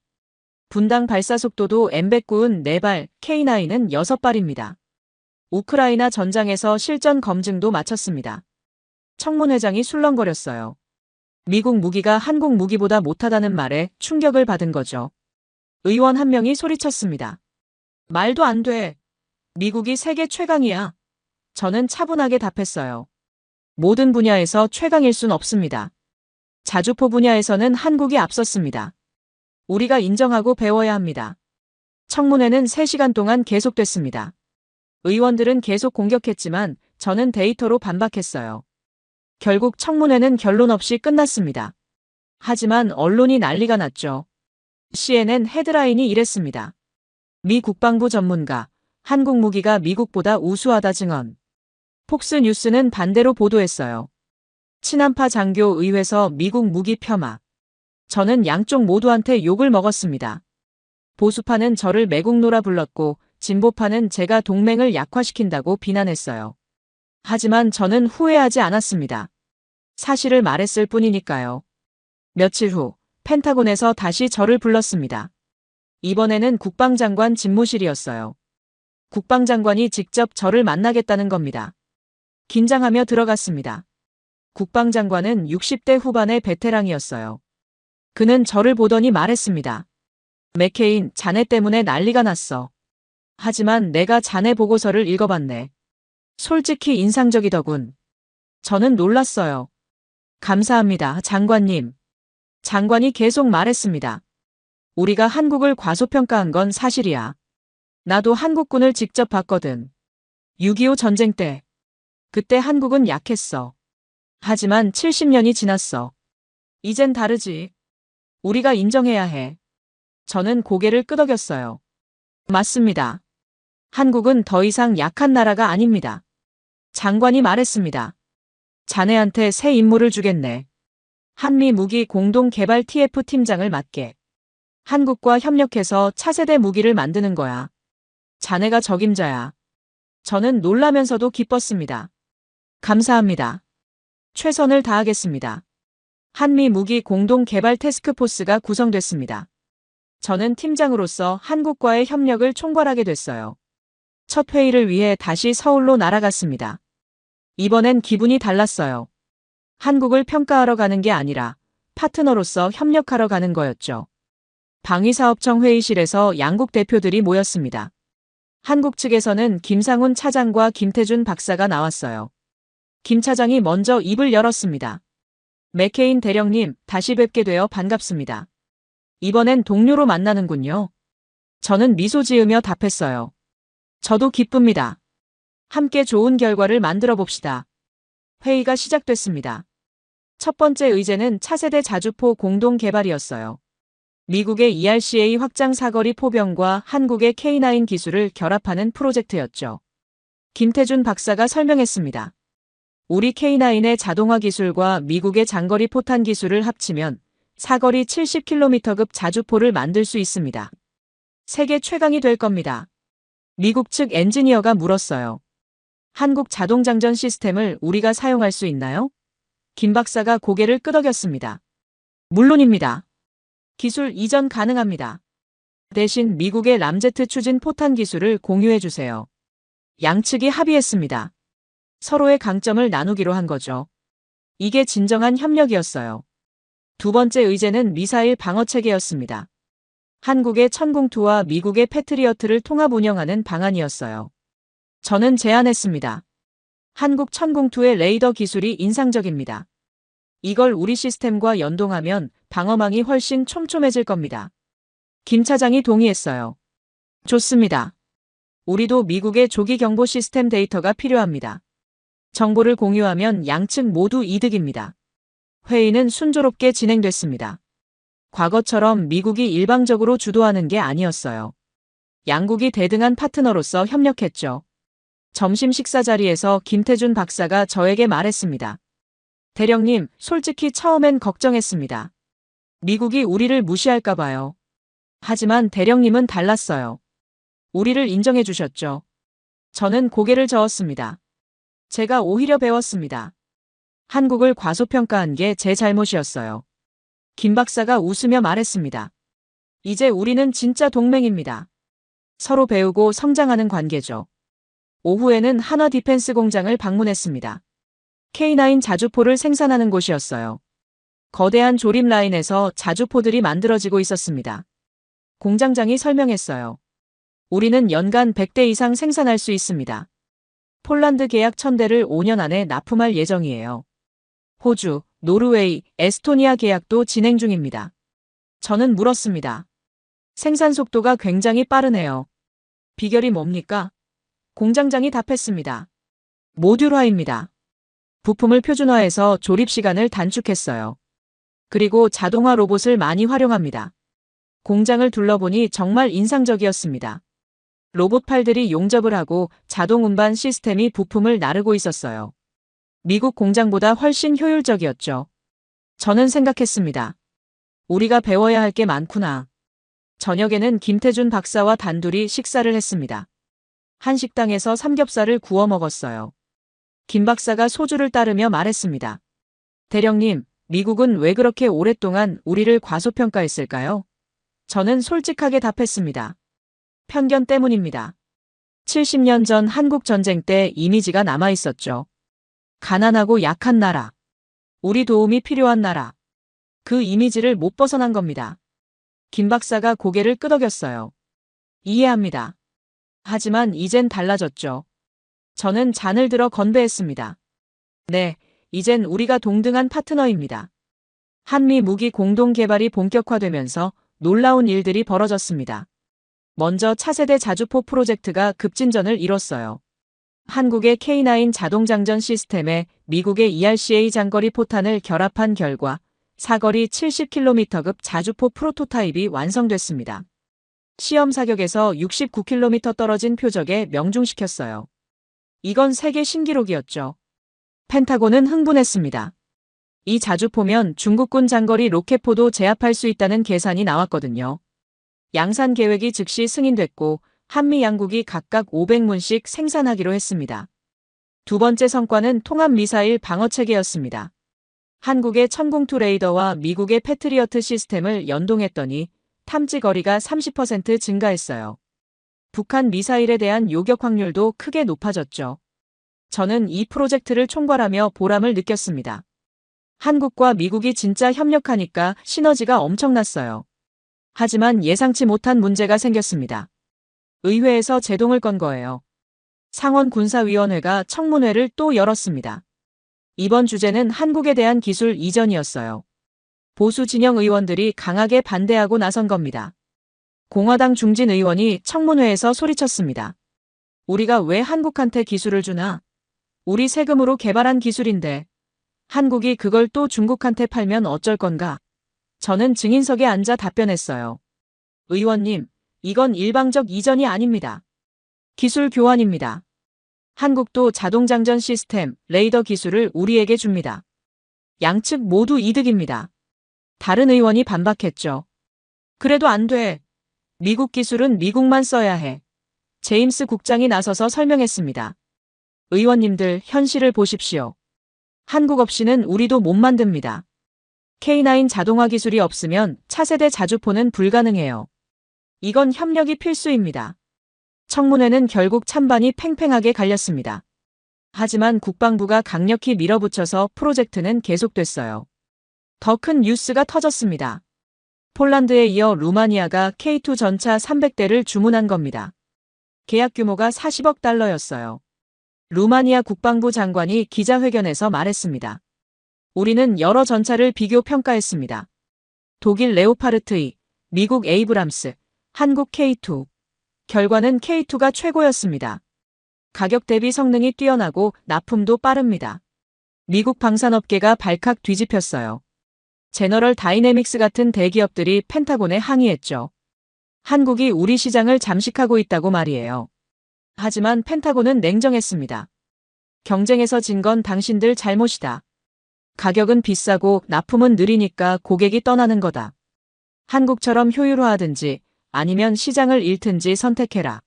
분당 발사속도도 M109은 4발, K9은 6발입니다. 우크라이나 전장에서 실전 검증도 마쳤습니다. 청문회장이 술렁거렸어요. 미국 무기가 한국 무기보다 못하다는 말에 충격을 받은 거죠. 의원 한 명이 소리쳤습니다. 말도 안 돼. 미국이 세계 최강이야. 저는 차분하게 답했어요. 모든 분야에서 최강일 순 없습니다. 자주포 분야에서는 한국이 앞섰습니다. 우리가 인정하고 배워야 합니다. 청문회는 3시간 동안 계속됐습니다. 의원들은 계속 공격했지만 저는 데이터로 반박했어요. 결국 청문회는 결론 없이 끝났습니다. 하지만 언론이 난리가 났죠. CNN 헤드라인이 이랬습니다. 미 국방부 전문가, 한국 무기가 미국보다 우수하다 증언. 폭스뉴스는 반대로 보도했어요. 친한파 장교 의회서 미국 무기 폄하. 저는 양쪽 모두한테 욕을 먹었습니다. 보수파는 저를 매국노라 불렀고 진보파는 제가 동맹을 약화시킨다고 비난했어요. 하지만 저는 후회하지 않았습니다. 사실을 말했을 뿐이니까요. 며칠 후 펜타곤에서 다시 저를 불렀습니다. 이번에는 국방장관 집무실이었어요. 국방장관이 직접 저를 만나겠다는 겁니다. 긴장하며 들어갔습니다. 국방장관은 60대 후반의 베테랑이었어요. 그는 저를 보더니 말했습니다. 맥케인, 자네 때문에 난리가 났어. 하지만 내가 자네 보고서를 읽어봤네. 솔직히 인상적이더군. 저는 놀랐어요. 감사합니다, 장관님. 장관이 계속 말했습니다. 우리가 한국을 과소평가한 건 사실이야. 나도 한국군을 직접 봤거든. 6.25 전쟁 때. 그때 한국은 약했어. 하지만 70년이 지났어. 이젠 다르지. 우리가 인정해야 해. 저는 고개를 끄덕였어요. 맞습니다. 한국은 더 이상 약한 나라가 아닙니다. 장관이 말했습니다. 자네한테 새 임무를 주겠네. 한미 무기 공동 개발 TF 팀장을 맡게. 한국과 협력해서 차세대 무기를 만드는 거야. 자네가 적임자야. 저는 놀라면서도 기뻤습니다. 감사합니다. 최선을 다하겠습니다. 한미 무기 공동 개발 태스크포스가 구성됐습니다. 저는 팀장으로서 한국과의 협력을 총괄하게 됐어요. 첫 회의를 위해 다시 서울로 날아갔습니다. 이번엔 기분이 달랐어요. 한국을 평가하러 가는 게 아니라 파트너로서 협력하러 가는 거였죠. 방위사업청 회의실에서 양국 대표들이 모였습니다. 한국 측에서는 김상훈 차장과 김태준 박사가 나왔어요. 김 차장이 먼저 입을 열었습니다. 맥케인 대령님, 다시 뵙게 되어 반갑습니다. 이번엔 동료로 만나는군요. 저는 미소 지으며 답했어요. 저도 기쁩니다. 함께 좋은 결과를 만들어 봅시다. 회의가 시작됐습니다. 첫 번째 의제는 차세대 자주포 공동 개발이었어요. 미국의 ERCA 확장 사거리 포병과 한국의 K9 기술을 결합하는 프로젝트였죠. 김태준 박사가 설명했습니다. 우리 K9의 자동화 기술과 미국의 장거리 포탄 기술을 합치면 사거리 70km급 자주포를 만들 수 있습니다. 세계 최강이 될 겁니다. 미국 측 엔지니어가 물었어요. 한국 자동장전 시스템을 우리가 사용할 수 있나요? 김 박사가 고개를 끄덕였습니다. 물론입니다. 기술 이전 가능합니다. 대신 미국의 람제트 추진 포탄 기술을 공유해 주세요. 양측이 합의했습니다. 서로의 강점을 나누기로 한 거죠. 이게 진정한 협력이었어요. 두 번째 의제는 미사일 방어 체계였습니다. 한국의 천공투와 미국의 패트리어트를 통합 운영하는 방안이었어요. 저는 제안했습니다. 한국 천공투의 레이더 기술이 인상적입니다. 이걸 우리 시스템과 연동하면 방어망이 훨씬 촘촘해질 겁니다. 김 차장이 동의했어요. 좋습니다. 우리도 미국의 조기 경보 시스템 데이터가 필요합니다. 정보를 공유하면 양측 모두 이득입니다. 회의는 순조롭게 진행됐습니다. 과거처럼 미국이 일방적으로 주도하는 게 아니었어요. 양국이 대등한 파트너로서 협력했죠. 점심 식사 자리에서 김태준 박사가 저에게 말했습니다. 대령님, 솔직히 처음엔 걱정했습니다. 미국이 우리를 무시할까 봐요. 하지만 대령님은 달랐어요. 우리를 인정해 주셨죠. 저는 고개를 저었습니다. 제가 오히려 배웠습니다. 한국을 과소평가한 게 제 잘못이었어요. 김 박사가 웃으며 말했습니다. 이제 우리는 진짜 동맹입니다. 서로 배우고 성장하는 관계죠. 오후에는 한화 디펜스 공장을 방문했습니다. K9 자주포를 생산하는 곳이었어요. 거대한 조립 라인에서 자주포들이 만들어지고 있었습니다. 공장장이 설명했어요. 우리는 연간 100대 이상 생산할 수 있습니다. 폴란드 계약 1000대를 5년 안에 납품할 예정이에요. 호주, 노르웨이, 에스토니아 계약도 진행 중입니다. 저는 물었습니다. 생산 속도가 굉장히 빠르네요. 비결이 뭡니까? 공장장이 답했습니다. 모듈화입니다. 부품을 표준화해서 조립 시간을 단축했어요. 그리고 자동화 로봇을 많이 활용합니다. 공장을 둘러보니 정말 인상적이었습니다. 로봇 팔들이 용접을 하고 자동 운반 시스템이 부품을 나르고 있었어요. 미국 공장보다 훨씬 효율적이었죠. 저는 생각했습니다. 우리가 배워야 할 게 많구나. 저녁에는 김태준 박사와 단둘이 식사를 했습니다. 한 식당에서 삼겹살을 구워 먹었어요. 김 박사가 소주를 따르며 말했습니다. 대령님, 미국은 왜 그렇게 오랫동안 우리를 과소평가했을까요? 저는 솔직하게 답했습니다. 편견 때문입니다. 70년 전 한국 전쟁 때 이미지가 남아 있었죠. 가난하고 약한 나라. 우리 도움이 필요한 나라. 그 이미지를 못 벗어난 겁니다. 김 박사가 고개를 끄덕였어요. 이해합니다. 하지만 이젠 달라졌죠. 저는 잔을 들어 건배했습니다. 네, 이젠 우리가 동등한 파트너입니다. 한미 무기 공동 개발이 본격화되면서 놀라운 일들이 벌어졌습니다. 먼저 차세대 자주포 프로젝트가 급진전을 이뤘어요. 한국의 K9 자동장전 시스템에 미국의 ERCA 장거리 포탄을 결합한 결과 사거리 70km급 자주포 프로토타입이 완성됐습니다. 시험 사격에서 69km 떨어진 표적에 명중시켰어요. 이건 세계 신기록이었죠. 펜타곤은 흥분했습니다. 이 자주포면 중국군 장거리 로켓포도 제압할 수 있다는 계산이 나왔거든요. 양산 계획이 즉시 승인됐고 한미 양국이 각각 500문씩 생산하기로 했습니다. 두 번째 성과는 통합미사일 방어체계였습니다. 한국의 천공투 레이더와 미국의 패트리어트 시스템을 연동했더니 탐지 거리가 30% 증가했어요. 북한 미사일에 대한 요격 확률도 크게 높아졌죠. 저는 이 프로젝트를 총괄하며 보람을 느꼈습니다. 한국과 미국이 진짜 협력하니까 시너지가 엄청났어요. 하지만 예상치 못한 문제가 생겼습니다. 의회에서 제동을 건 거예요. 상원군사위원회가 청문회를 또 열었습니다. 이번 주제는 한국에 대한 기술 이전이었어요. 보수 진영 의원들이 강하게 반대하고 나선 겁니다. 공화당 중진 의원이 청문회에서 소리쳤습니다. 우리가 왜 한국한테 기술을 주나? 우리 세금으로 개발한 기술인데 한국이 그걸 또 중국한테 팔면 어쩔 건가? 저는 증인석에 앉아 답변했어요. 의원님, 이건 일방적 이전이 아닙니다. 기술 교환입니다. 한국도 자동장전 시스템, 레이더 기술을 우리에게 줍니다. 양측 모두 이득입니다. 다른 의원이 반박했죠. 그래도 안 돼. 미국 기술은 미국만 써야 해. 제임스 국장이 나서서 설명했습니다. 의원님들, 현실을 보십시오. 한국 없이는 우리도 못 만듭니다. K9 자동화 기술이 없으면 차세대 자주포는 불가능해요. 이건 협력이 필수입니다. 청문회는 결국 찬반이 팽팽하게 갈렸습니다. 하지만 국방부가 강력히 밀어붙여서 프로젝트는 계속됐어요. 더 큰 뉴스가 터졌습니다. 폴란드에 이어 루마니아가 K2 전차 300대를 주문한 겁니다. 계약 규모가 40억 달러였어요. 루마니아 국방부 장관이 기자회견에서 말했습니다. 우리는 여러 전차를 비교 평가했습니다. 독일 레오파르트 2, 미국 에이브람스, 한국 K2. 결과는 K2가 최고였습니다. 가격 대비 성능이 뛰어나고 납품도 빠릅니다. 미국 방산업계가 발칵 뒤집혔어요. 제너럴 다이내믹스 같은 대기업들이 펜타곤에 항의했죠. 한국이 우리 시장을 잠식하고 있다고 말이에요. 하지만 펜타곤은 냉정했습니다. 경쟁에서 진 건 당신들 잘못이다. 가격은 비싸고 납품은 느리니까 고객이 떠나는 거다. 한국처럼 효율화하든지 아니면 시장을 잃든지 선택해라.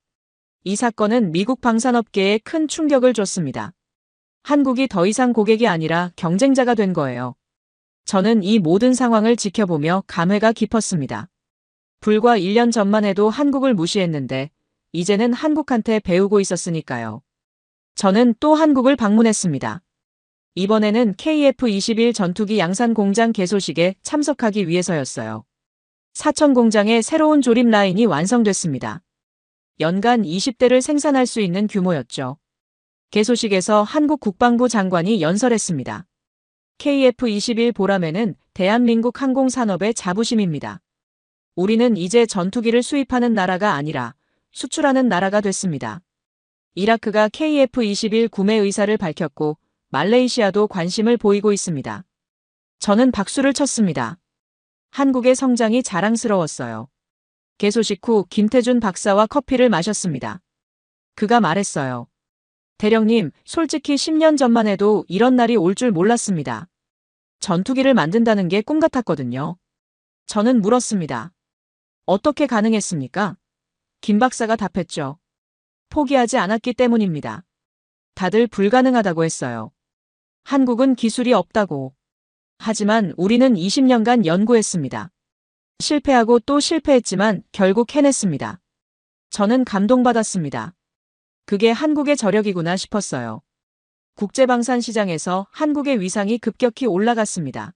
이 사건은 미국 방산업계에 큰 충격을 줬습니다. 한국이 더 이상 고객이 아니라 경쟁자가 된 거예요. 저는 이 모든 상황을 지켜보며 감회가 깊었습니다. 불과 1년 전만 해도 한국을 무시했는데 이제는 한국한테 배우고 있었으니까요. 저는 또 한국을 방문했습니다. 이번에는 KF-21 전투기 양산 공장 개소식에 참석하기 위해서였어요. 사천 공장의 새로운 조립 라인이 완성됐습니다. 연간 20대를 생산할 수 있는 규모였죠. 개소식에서 한국 국방부 장관이 연설했습니다. KF-21 보람에는 대한민국 항공산업의 자부심입니다. 우리는 이제 전투기를 수입하는 나라가 아니라 수출하는 나라가 됐습니다. 이라크가 KF-21 구매 의사를 밝혔고 말레이시아도 관심을 보이고 있습니다. 저는 박수를 쳤습니다. 한국의 성장이 자랑스러웠어요. 개소식 후 김태준 박사와 커피를 마셨습니다. 그가 말했어요. 대령님, 솔직히 10년 전만 해도 이런 날이 올 줄 몰랐습니다. 전투기를 만든다는 게 꿈 같았거든요. 저는 물었습니다. 어떻게 가능했습니까? 김 박사가 답했죠. 포기하지 않았기 때문입니다. 다들 불가능하다고 했어요. 한국은 기술이 없다고. 하지만 우리는 20년간 연구했습니다. 실패하고 또 실패했지만 결국 해냈습니다. 저는 감동받았습니다. 그게 한국의 저력이구나 싶었어요. 국제방산 시장에서 한국의 위상이 급격히 올라갔습니다.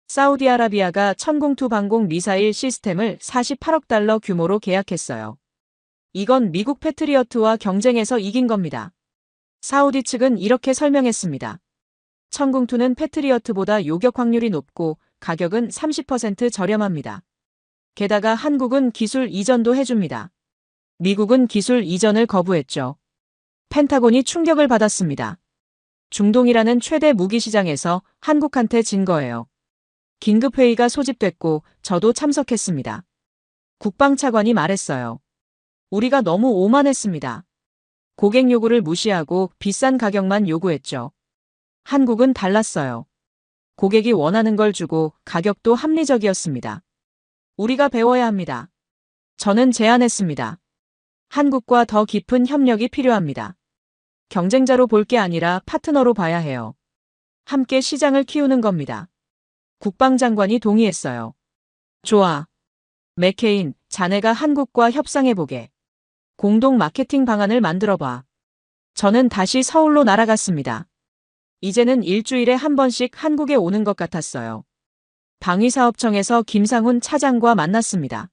사우디아라비아가 천공투 방공 미사일 시스템을 48억 달러 규모로 계약했어요. 이건 미국 패트리어트와 경쟁에서 이긴 겁니다. 사우디 측은 이렇게 설명했습니다. 천공투는 패트리어트보다 요격 확률이 높고 가격은 30% 저렴합니다. 게다가 한국은 기술 이전도 해줍니다. 미국은 기술 이전을 거부했죠. 펜타곤이 충격을 받았습니다. 중동이라는 최대 무기 시장에서 한국한테 진 거예요. 긴급회의가 소집됐고 저도 참석했습니다. 국방차관이 말했어요. 우리가 너무 오만했습니다. 고객 요구를 무시하고 비싼 가격만 요구했죠. 한국은 달랐어요. 고객이 원하는 걸 주고 가격도 합리적이었습니다. 우리가 배워야 합니다. 저는 제안했습니다. 한국과 더 깊은 협력이 필요합니다. 경쟁자로 볼 게 아니라 파트너로 봐야 해요. 함께 시장을 키우는 겁니다. 국방장관이 동의했어요. 좋아. 맥케인, 자네가 한국과 협상해보게. 공동 마케팅 방안을 만들어봐. 저는 다시 서울로 날아갔습니다. 이제는 일주일에 한 번씩 한국에 오는 것 같았어요. 방위사업청에서 김상훈 차장과 만났습니다.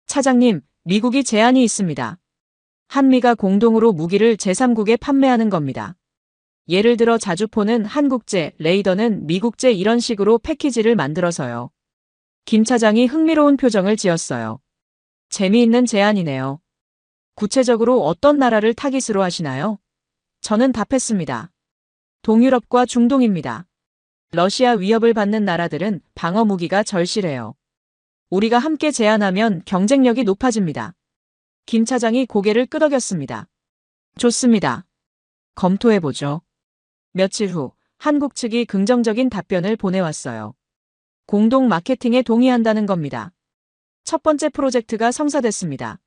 차장님, 미국이 제안이 있습니다. 한미가 공동으로 무기를 제3국에 판매하는 겁니다. 예를 들어 자주포는 한국제, 레이더는 미국제 이런 식으로 패키지를 만들어서요. 김 차장이 흥미로운 표정을 지었어요. 재미있는 제안이네요. 구체적으로 어떤 나라를 타깃으로 하시나요? 저는 답했습니다. 동유럽과 중동입니다. 러시아 위협을 받는 나라들은 방어 무기가 절실해요. 우리가 함께 제안하면 경쟁력이 높아집니다. 김 차장이 고개를 끄덕였습니다. 좋습니다. 검토해보죠. 며칠 후 한국 측이 긍정적인 답변을 보내왔어요. 공동 마케팅에 동의한다는 겁니다. 첫 번째 프로젝트가 성사됐습니다.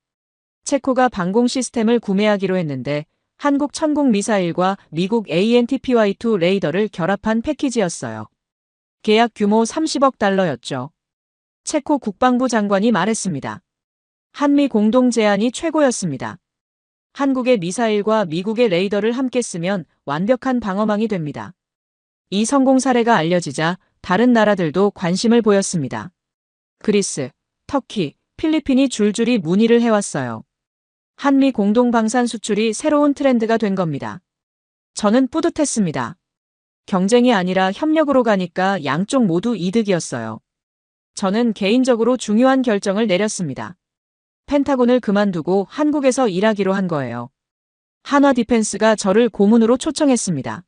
체코가 방공 시스템을 구매하기로 했는데 한국 천공 미사일과 미국 ANTPY-2 레이더를 결합한 패키지였어요. 계약 규모 30억 달러였죠. 체코 국방부 장관이 말했습니다. 한미 공동 제안이 최고였습니다. 한국의 미사일과 미국의 레이더를 함께 쓰면 완벽한 방어망이 됩니다. 이 성공 사례가 알려지자 다른 나라들도 관심을 보였습니다. 그리스, 터키, 필리핀이 줄줄이 문의를 해왔어요. 한미 공동 방산 수출이 새로운 트렌드가 된 겁니다. 저는 뿌듯했습니다. 경쟁이 아니라 협력으로 가니까 양쪽 모두 이득이었어요. 저는 개인적으로 중요한 결정을 내렸습니다. 펜타곤을 그만두고 한국에서 일하기로 한 거예요. 한화 디펜스가 저를 고문으로 초청했습니다.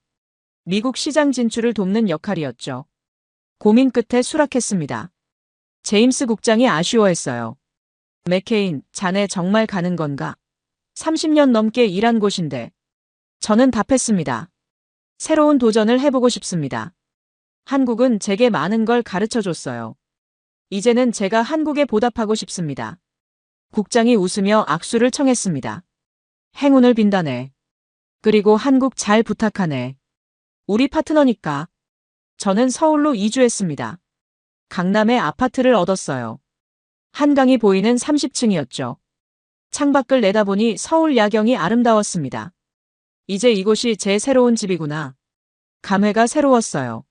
미국 시장 진출을 돕는 역할이었죠. 고민 끝에 수락했습니다. 제임스 국장이 아쉬워했어요. 맥케인, 자네 정말 가는 건가? 30년 넘게 일한 곳인데. 저는 답했습니다. 새로운 도전을 해보고 싶습니다. 한국은 제게 많은 걸 가르쳐 줬어요. 이제는 제가 한국에 보답하고 싶습니다. 국장이 웃으며 악수를 청했습니다. 행운을 빈다네. 그리고 한국 잘 부탁하네. 우리 파트너니까. 저는 서울로 이주했습니다. 강남에 아파트를 얻었어요. 한강이 보이는 30층이었죠. 창밖을 내다보니 서울 야경이 아름다웠습니다. 이제 이곳이 제 새로운 집이구나. 감회가 새로웠어요.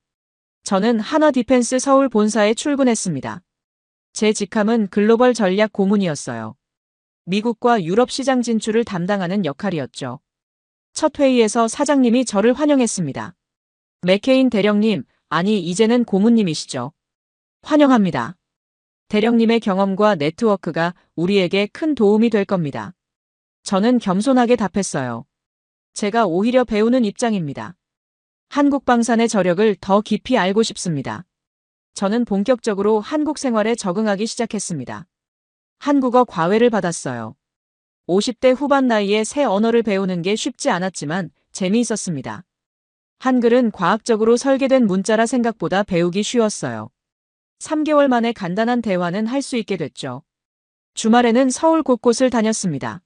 저는 한화 디펜스 서울 본사에 출근했습니다. 제 직함은 글로벌 전략 고문이었어요. 미국과 유럽 시장 진출을 담당하는 역할이었죠. 첫 회의에서 사장님이 저를 환영했습니다. 맥케인 대령님, 아니 이제는 고문님이시죠. 환영합니다. 대령님의 경험과 네트워크가 우리에게 큰 도움이 될 겁니다. 저는 겸손하게 답했어요. 제가 오히려 배우는 입장입니다. 한국 방산의 저력을 더 깊이 알고 싶습니다. 저는 본격적으로 한국 생활에 적응하기 시작했습니다. 한국어 과외를 받았어요. 50대 후반 나이에 새 언어를 배우는 게 쉽지 않았지만 재미있었습니다. 한글은 과학적으로 설계된 문자라 생각보다 배우기 쉬웠어요. 3개월 만에 간단한 대화는 할 수 있게 됐죠. 주말에는 서울 곳곳을 다녔습니다.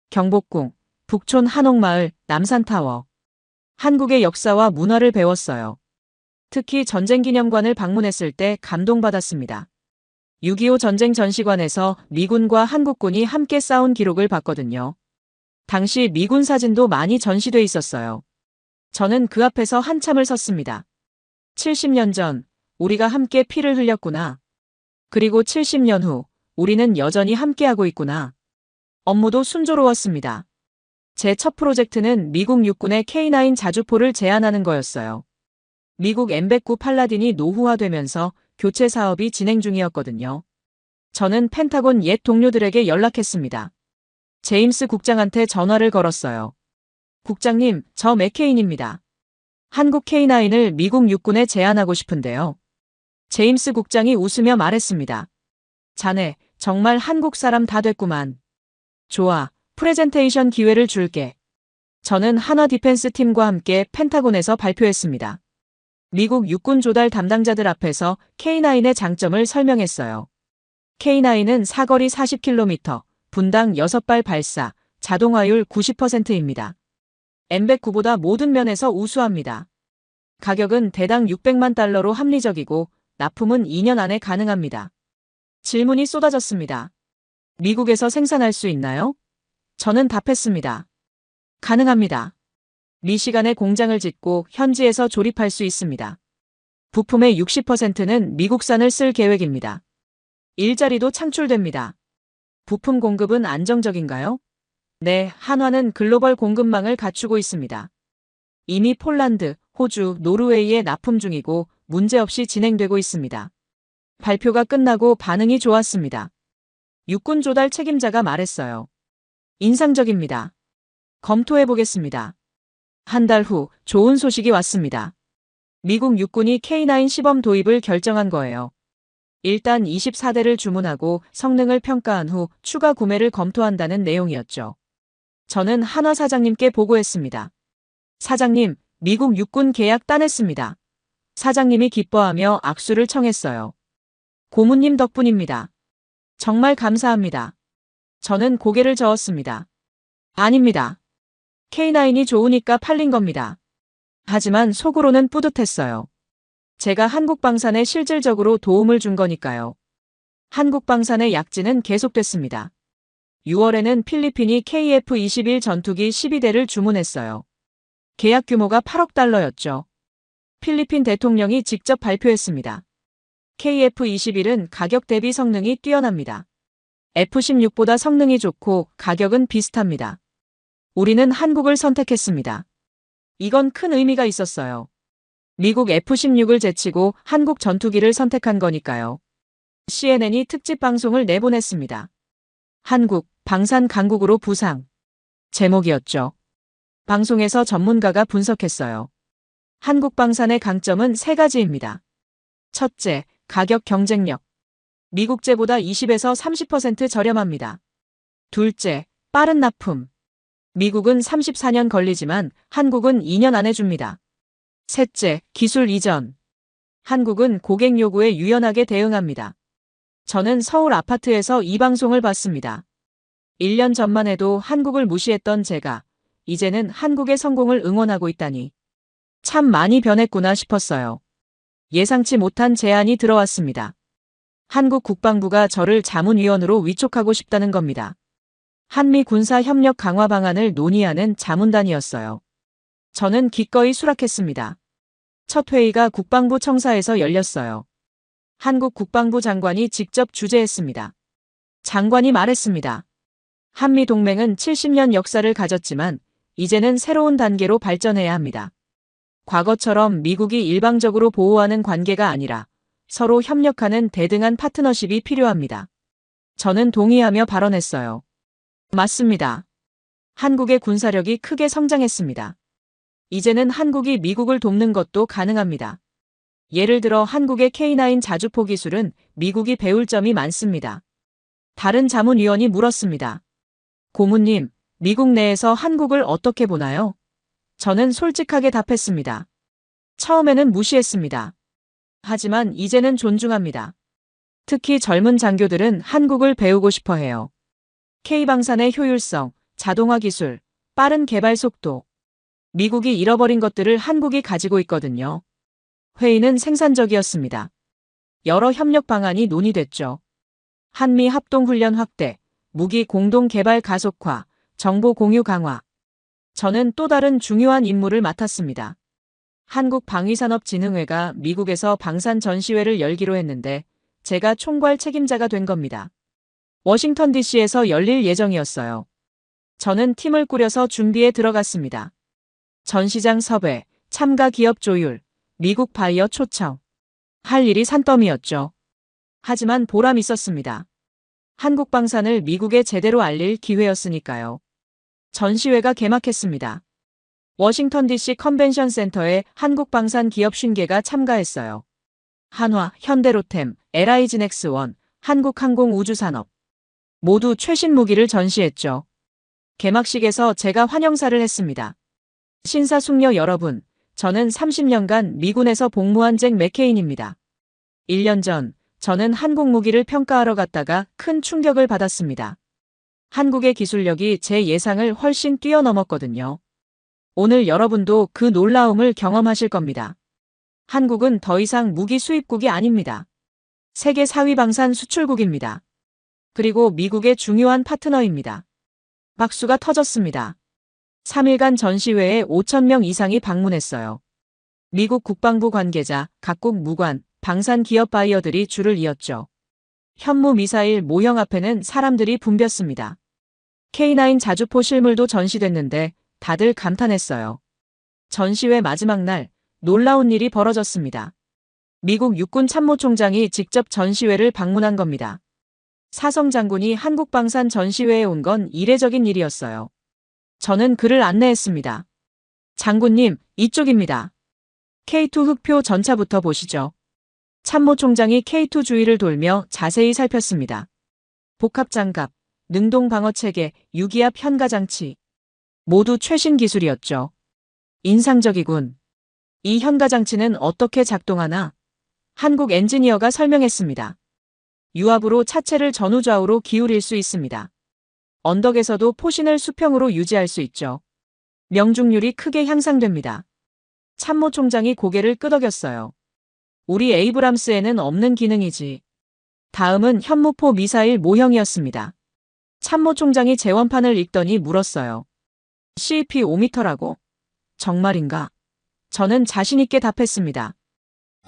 경복궁, 북촌 한옥마을, 남산타워. 한국의 역사와 문화를 배웠어요. 특히 전쟁기념관을 방문했을 때 감동받았습니다. 6.25 전쟁 전시관에서 미군과 한국군이 함께 싸운 기록을 봤거든요. 당시 미군 사진도 많이 전시돼 있었어요. 저는 그 앞에서 한참을 섰습니다. 70년 전, 우리가 함께 피를 흘렸구나. 그리고 70년 후, 우리는 여전히 함께하고 있구나. 업무도 순조로웠습니다. 제 첫 프로젝트는 미국 육군의 K9 자주포를 제안하는 거였어요. 미국 M109 팔라딘이 노후화되면서 교체 사업이 진행 중이었거든요. 저는 펜타곤 옛 동료들에게 연락했습니다. 제임스 국장한테 전화를 걸었어요. 국장님, 저 맥케인입니다. 한국 K9을 미국 육군에 제안하고 싶은데요. 제임스 국장이 웃으며 말했습니다. 자네, 정말 한국 사람 다 됐구만. 좋아, 프레젠테이션 기회를 줄게. 저는 한화 디펜스 팀과 함께 펜타곤에서 발표했습니다. 미국 육군 조달 담당자들 앞에서 K9의 장점을 설명했어요. K9은 사거리 40km, 분당 6발 발사, 자동화율 90%입니다. M109보다 모든 면에서 우수합니다. 가격은 대당 600만 달러로 합리적이고 납품은 2년 안에 가능합니다. 질문이 쏟아졌습니다. 미국에서 생산할 수 있나요? 저는 답했습니다. 가능합니다. 미시간에 공장을 짓고 현지에서 조립할 수 있습니다. 부품의 60%는 미국산을 쓸 계획입니다. 일자리도 창출됩니다. 부품 공급은 안정적인가요? 네, 한화는 글로벌 공급망을 갖추고 있습니다. 이미 폴란드, 호주, 노르웨이에 납품 중이고 문제없이 진행되고 있습니다. 발표가 끝나고 반응이 좋았습니다. 육군 조달 책임자가 말했어요. 인상적입니다. 검토해보겠습니다. 한 달 후 좋은 소식이 왔습니다. 미국 육군이 K9 시범 도입을 결정한 거예요. 일단 24대를 주문하고 성능을 평가한 후 추가 구매를 검토한다는 내용이었죠. 저는 한화 사장님께 보고했습니다. 사장님, 미국 육군 계약 따냈습니다. 사장님이 기뻐하며 악수를 청했어요. 고문님 덕분입니다. 정말 감사합니다. 저는 고개를 저었습니다. 아닙니다. K9이 좋으니까 팔린 겁니다. 하지만 속으로는 뿌듯했어요. 제가 한국 방산에 실질적으로 도움을 준 거니까요. 한국 방산의 약진은 계속됐습니다. 6월에는 필리핀이 KF-21 전투기 12대를 주문했어요. 계약 규모가 8억 달러였죠. 필리핀 대통령이 직접 발표했습니다. KF-21은 가격 대비 성능이 뛰어납니다. F-16보다 성능이 좋고 가격은 비슷합니다. 우리는 한국을 선택했습니다. 이건 큰 의미가 있었어요. 미국 F-16을 제치고 한국 전투기를 선택한 거니까요. CNN이 특집 방송을 내보냈습니다. 한국, 방산 강국으로 부상. 제목이었죠. 방송에서 전문가가 분석했어요. 한국 방산의 강점은 세 가지입니다. 첫째, 가격 경쟁력. 미국제보다 20에서 30% 저렴합니다. 둘째, 빠른 납품. 미국은 34년 걸리지만 한국은 2년 안에 줍니다. 셋째, 기술 이전. 한국은 고객 요구에 유연하게 대응합니다. 저는 서울 아파트에서 이 방송을 봤습니다. 1년 전만 해도 한국을 무시했던 제가 이제는 한국의 성공을 응원하고 있다니 참 많이 변했구나 싶었어요. 예상치 못한 제안이 들어왔습니다. 한국 국방부가 저를 자문위원으로 위촉하고 싶다는 겁니다. 한미 군사 협력 강화 방안을 논의하는 자문단이었어요. 저는 기꺼이 수락했습니다. 첫 회의가 국방부 청사에서 열렸어요. 한국 국방부 장관이 직접 주재했습니다. 장관이 말했습니다. 한미 동맹은 70년 역사를 가졌지만 이제는 새로운 단계로 발전해야 합니다. 과거처럼 미국이 일방적으로 보호하는 관계가 아니라 서로 협력하는 대등한 파트너십이 필요합니다. 저는 동의하며 발언했어요. 맞습니다. 한국의 군사력이 크게 성장했습니다. 이제는 한국이 미국을 돕는 것도 가능합니다. 예를 들어 한국의 K9 자주포 기술은 미국이 배울 점이 많습니다. 다른 자문위원이 물었습니다. 고문님, 미국 내에서 한국을 어떻게 보나요? 저는 솔직하게 답했습니다. 처음에는 무시했습니다. 하지만 이제는 존중합니다. 특히 젊은 장교들은 한국을 배우고 싶어 해요. K방산의 효율성, 자동화 기술, 빠른 개발 속도. 미국이 잃어버린 것들을 한국이 가지고 있거든요. 회의는 생산적이었습니다. 여러 협력 방안이 논의됐죠. 한미 합동훈련 확대, 무기 공동 개발 가속화, 정보 공유 강화. 저는 또 다른 중요한 임무를 맡았습니다. 한국방위산업진흥회가 미국에서 방산 전시회를 열기로 했는데 제가 총괄 책임자가 된 겁니다. 워싱턴 DC에서 열릴 예정이었어요. 저는 팀을 꾸려서 준비에 들어갔습니다. 전시장 섭외, 참가 기업 조율, 미국 바이어 초청. 할 일이 산더미였죠. 하지만 보람 있었습니다. 한국 방산을 미국에 제대로 알릴 기회였으니까요. 전시회가 개막했습니다. 워싱턴 DC 컨벤션 센터에 한국 방산 기업 50개가 참가했어요. 한화, 현대로템, LI지넥스원, 한국항공우주산업. 모두 최신 무기를 전시했죠. 개막식에서 제가 환영사를 했습니다. 신사숙녀 여러분, 저는 30년간 미군에서 복무한 잭 맥케인입니다. 1년 전, 저는 한국 무기를 평가하러 갔다가 큰 충격을 받았습니다. 한국의 기술력이 제 예상을 훨씬 뛰어넘었거든요. 오늘 여러분도 그 놀라움을 경험하실 겁니다. 한국은 더 이상 무기 수입국이 아닙니다. 세계 4위 방산 수출국입니다. 그리고 미국의 중요한 파트너입니다. 박수가 터졌습니다. 3일간 전시회에 5,000명 이상이 방문했어요. 미국 국방부 관계자, 각국 무관, 방산 기업 바이어들이 줄을 이었죠. 현무 미사일 모형 앞에는 사람들이 붐볐습니다. K9 자주포 실물도 전시됐는데 다들 감탄했어요. 전시회 마지막 날 놀라운 일이 벌어졌습니다. 미국 육군 참모총장이 직접 전시회를 방문한 겁니다. 사성 장군이 한국 방산 전시회에 온 건 이례적인 일이었어요. 저는 그를 안내했습니다. 장군님, 이쪽입니다. K2 흑표 전차부터 보시죠. 참모총장이 K2 주위를 돌며 자세히 살폈습니다. 복합장갑, 능동방어체계, 유기압 현가장치. 모두 최신 기술이었죠. 인상적이군. 이 현가장치는 어떻게 작동하나? 한국 엔지니어가 설명했습니다. 유압으로 차체를 전후좌우로 기울일 수 있습니다. 언덕에서도 포신을 수평으로 유지할 수 있죠. 명중률이 크게 향상됩니다. 참모총장이 고개를 끄덕였어요. 우리 에이브람스에는 없는 기능이지. 다음은 현무포 미사일 모형이었습니다. 참모총장이 제원판을 읽더니 물었어요. CP 5m라고? 정말인가? 저는 자신있게 답했습니다.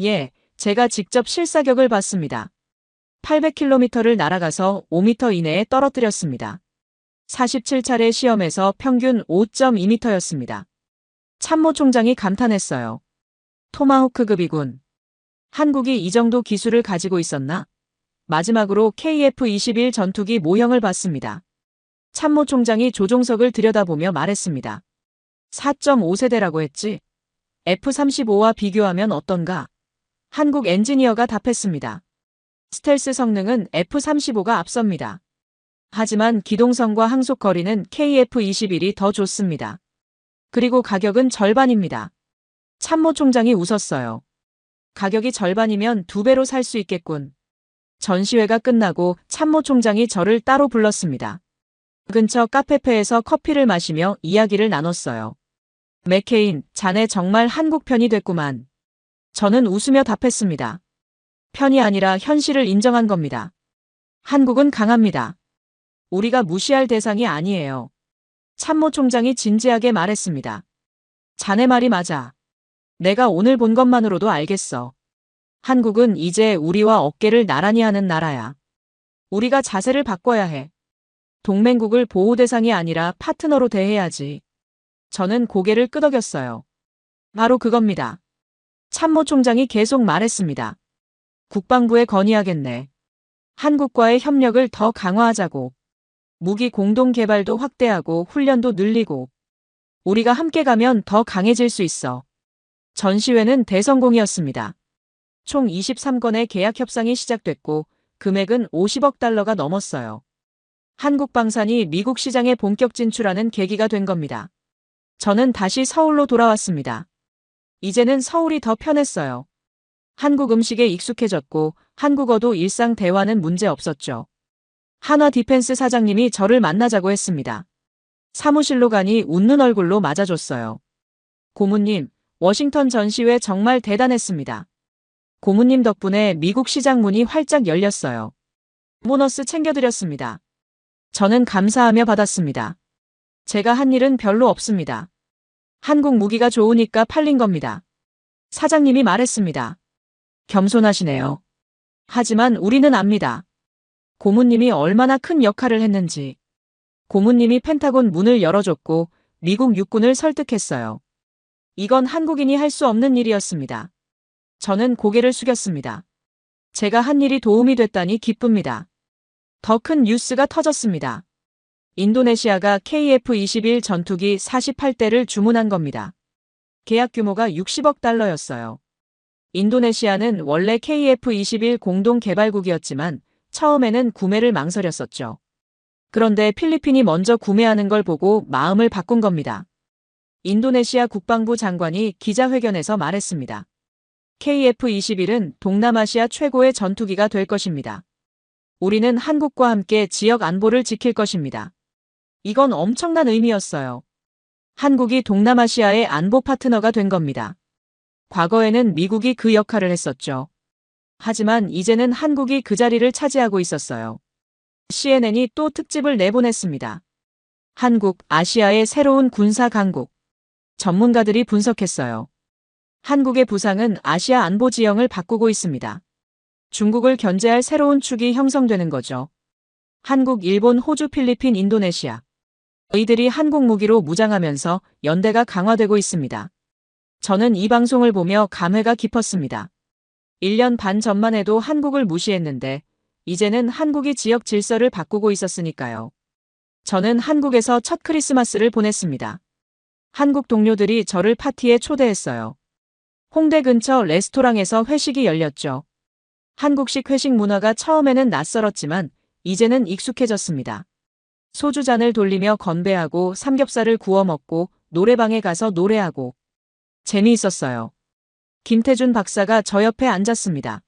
예, 제가 직접 실사격을 봤습니다. 800km를 날아가서 5m 이내에 떨어뜨렸습니다. 47차례 시험에서 평균 5.2m였습니다. 참모총장이 감탄했어요. 토마호크급이군. 한국이 이 정도 기술을 가지고 있었나? 마지막으로 KF-21 전투기 모형을 봤습니다. 참모총장이 조종석을 들여다보며 말했습니다. 4.5세대라고 했지? F-35와 비교하면 어떤가? 한국 엔지니어가 답했습니다. 스텔스 성능은 F-35가 앞섭니다. 하지만 기동성과 항속 거리는 KF-21이 더 좋습니다. 그리고 가격은 절반입니다. 참모총장이 웃었어요. 가격이 절반이면 2배로 살 수 있겠군. 전시회가 끝나고 참모총장이 저를 따로 불렀습니다. 근처 카페페에서 커피를 마시며 이야기를 나눴어요. 맥케인, 자네 정말 한국 편이 됐구만. 저는 웃으며 답했습니다. 편이 아니라 현실을 인정한 겁니다. 한국은 강합니다. 우리가 무시할 대상이 아니에요. 참모총장이 진지하게 말했습니다. 자네 말이 맞아. 내가 오늘 본 것만으로도 알겠어. 한국은 이제 우리와 어깨를 나란히 하는 나라야. 우리가 자세를 바꿔야 해. 동맹국을 보호 대상이 아니라 파트너로 대해야지. 저는 고개를 끄덕였어요. 바로 그겁니다. 참모총장이 계속 말했습니다. 국방부에 건의하겠네. 한국과의 협력을 더 강화하자고. 무기 공동 개발도 확대하고 훈련도 늘리고. 우리가 함께 가면 더 강해질 수 있어. 전시회는 대성공이었습니다. 총 23건의 계약 협상이 시작됐고 금액은 50억 달러가 넘었어요. 한국 방산이 미국 시장에 본격 진출하는 계기가 된 겁니다. 저는 다시 서울로 돌아왔습니다. 이제는 서울이 더 편했어요. 한국 음식에 익숙해졌고 한국어도 일상 대화는 문제 없었죠. 한화 디펜스 사장님이 저를 만나자고 했습니다. 사무실로 가니 웃는 얼굴로 맞아줬어요. 고모님, 워싱턴 전시회 정말 대단했습니다. 고모님 덕분에 미국 시장 문이 활짝 열렸어요. 보너스 챙겨드렸습니다. 저는 감사하며 받았습니다. 제가 한 일은 별로 없습니다. 한국 무기가 좋으니까 팔린 겁니다. 사장님이 말했습니다. 겸손하시네요. 하지만 우리는 압니다. 고모님이 얼마나 큰 역할을 했는지. 고모님이 펜타곤 문을 열어줬고 미국 육군을 설득했어요. 이건 한국인이 할 수 없는 일이었습니다. 저는 고개를 숙였습니다. 제가 한 일이 도움이 됐다니 기쁩니다. 더 큰 뉴스가 터졌습니다. 인도네시아가 KF-21 전투기 48대를 주문한 겁니다. 계약 규모가 60억 달러였어요. 인도네시아는 원래 KF-21 공동 개발국이었지만 처음에는 구매를 망설였었죠. 그런데 필리핀이 먼저 구매하는 걸 보고 마음을 바꾼 겁니다. 인도네시아 국방부 장관이 기자회견에서 말했습니다. KF-21은 동남아시아 최고의 전투기가 될 것입니다. 우리는 한국과 함께 지역 안보를 지킬 것입니다. 이건 엄청난 의미였어요. 한국이 동남아시아의 안보 파트너가 된 겁니다. 과거에는 미국이 그 역할을 했었죠. 하지만 이제는 한국이 그 자리를 차지하고 있었어요. CNN이 또 특집을 내보냈습니다. 한국, 아시아의 새로운 군사 강국. 전문가들이 분석했어요. 한국의 부상은 아시아 안보 지형을 바꾸고 있습니다. 중국을 견제할 새로운 축이 형성되는 거죠. 한국, 일본, 호주, 필리핀, 인도네시아. 이들이 한국 무기로 무장하면서 연대가 강화되고 있습니다. 저는 이 방송을 보며 감회가 깊었습니다. 1년 반 전만 해도 한국을 무시했는데 이제는 한국이 지역 질서를 바꾸고 있었으니까요. 저는 한국에서 첫 크리스마스를 보냈습니다. 한국 동료들이 저를 파티에 초대했어요. 홍대 근처 레스토랑에서 회식이 열렸죠. 한국식 회식 문화가 처음에는 낯설었지만 이제는 익숙해졌습니다. 소주잔을 돌리며 건배하고 삼겹살을 구워 먹고 노래방에 가서 노래하고 재미있었어요. 김태준 박사가 저 옆에 앉았습니다.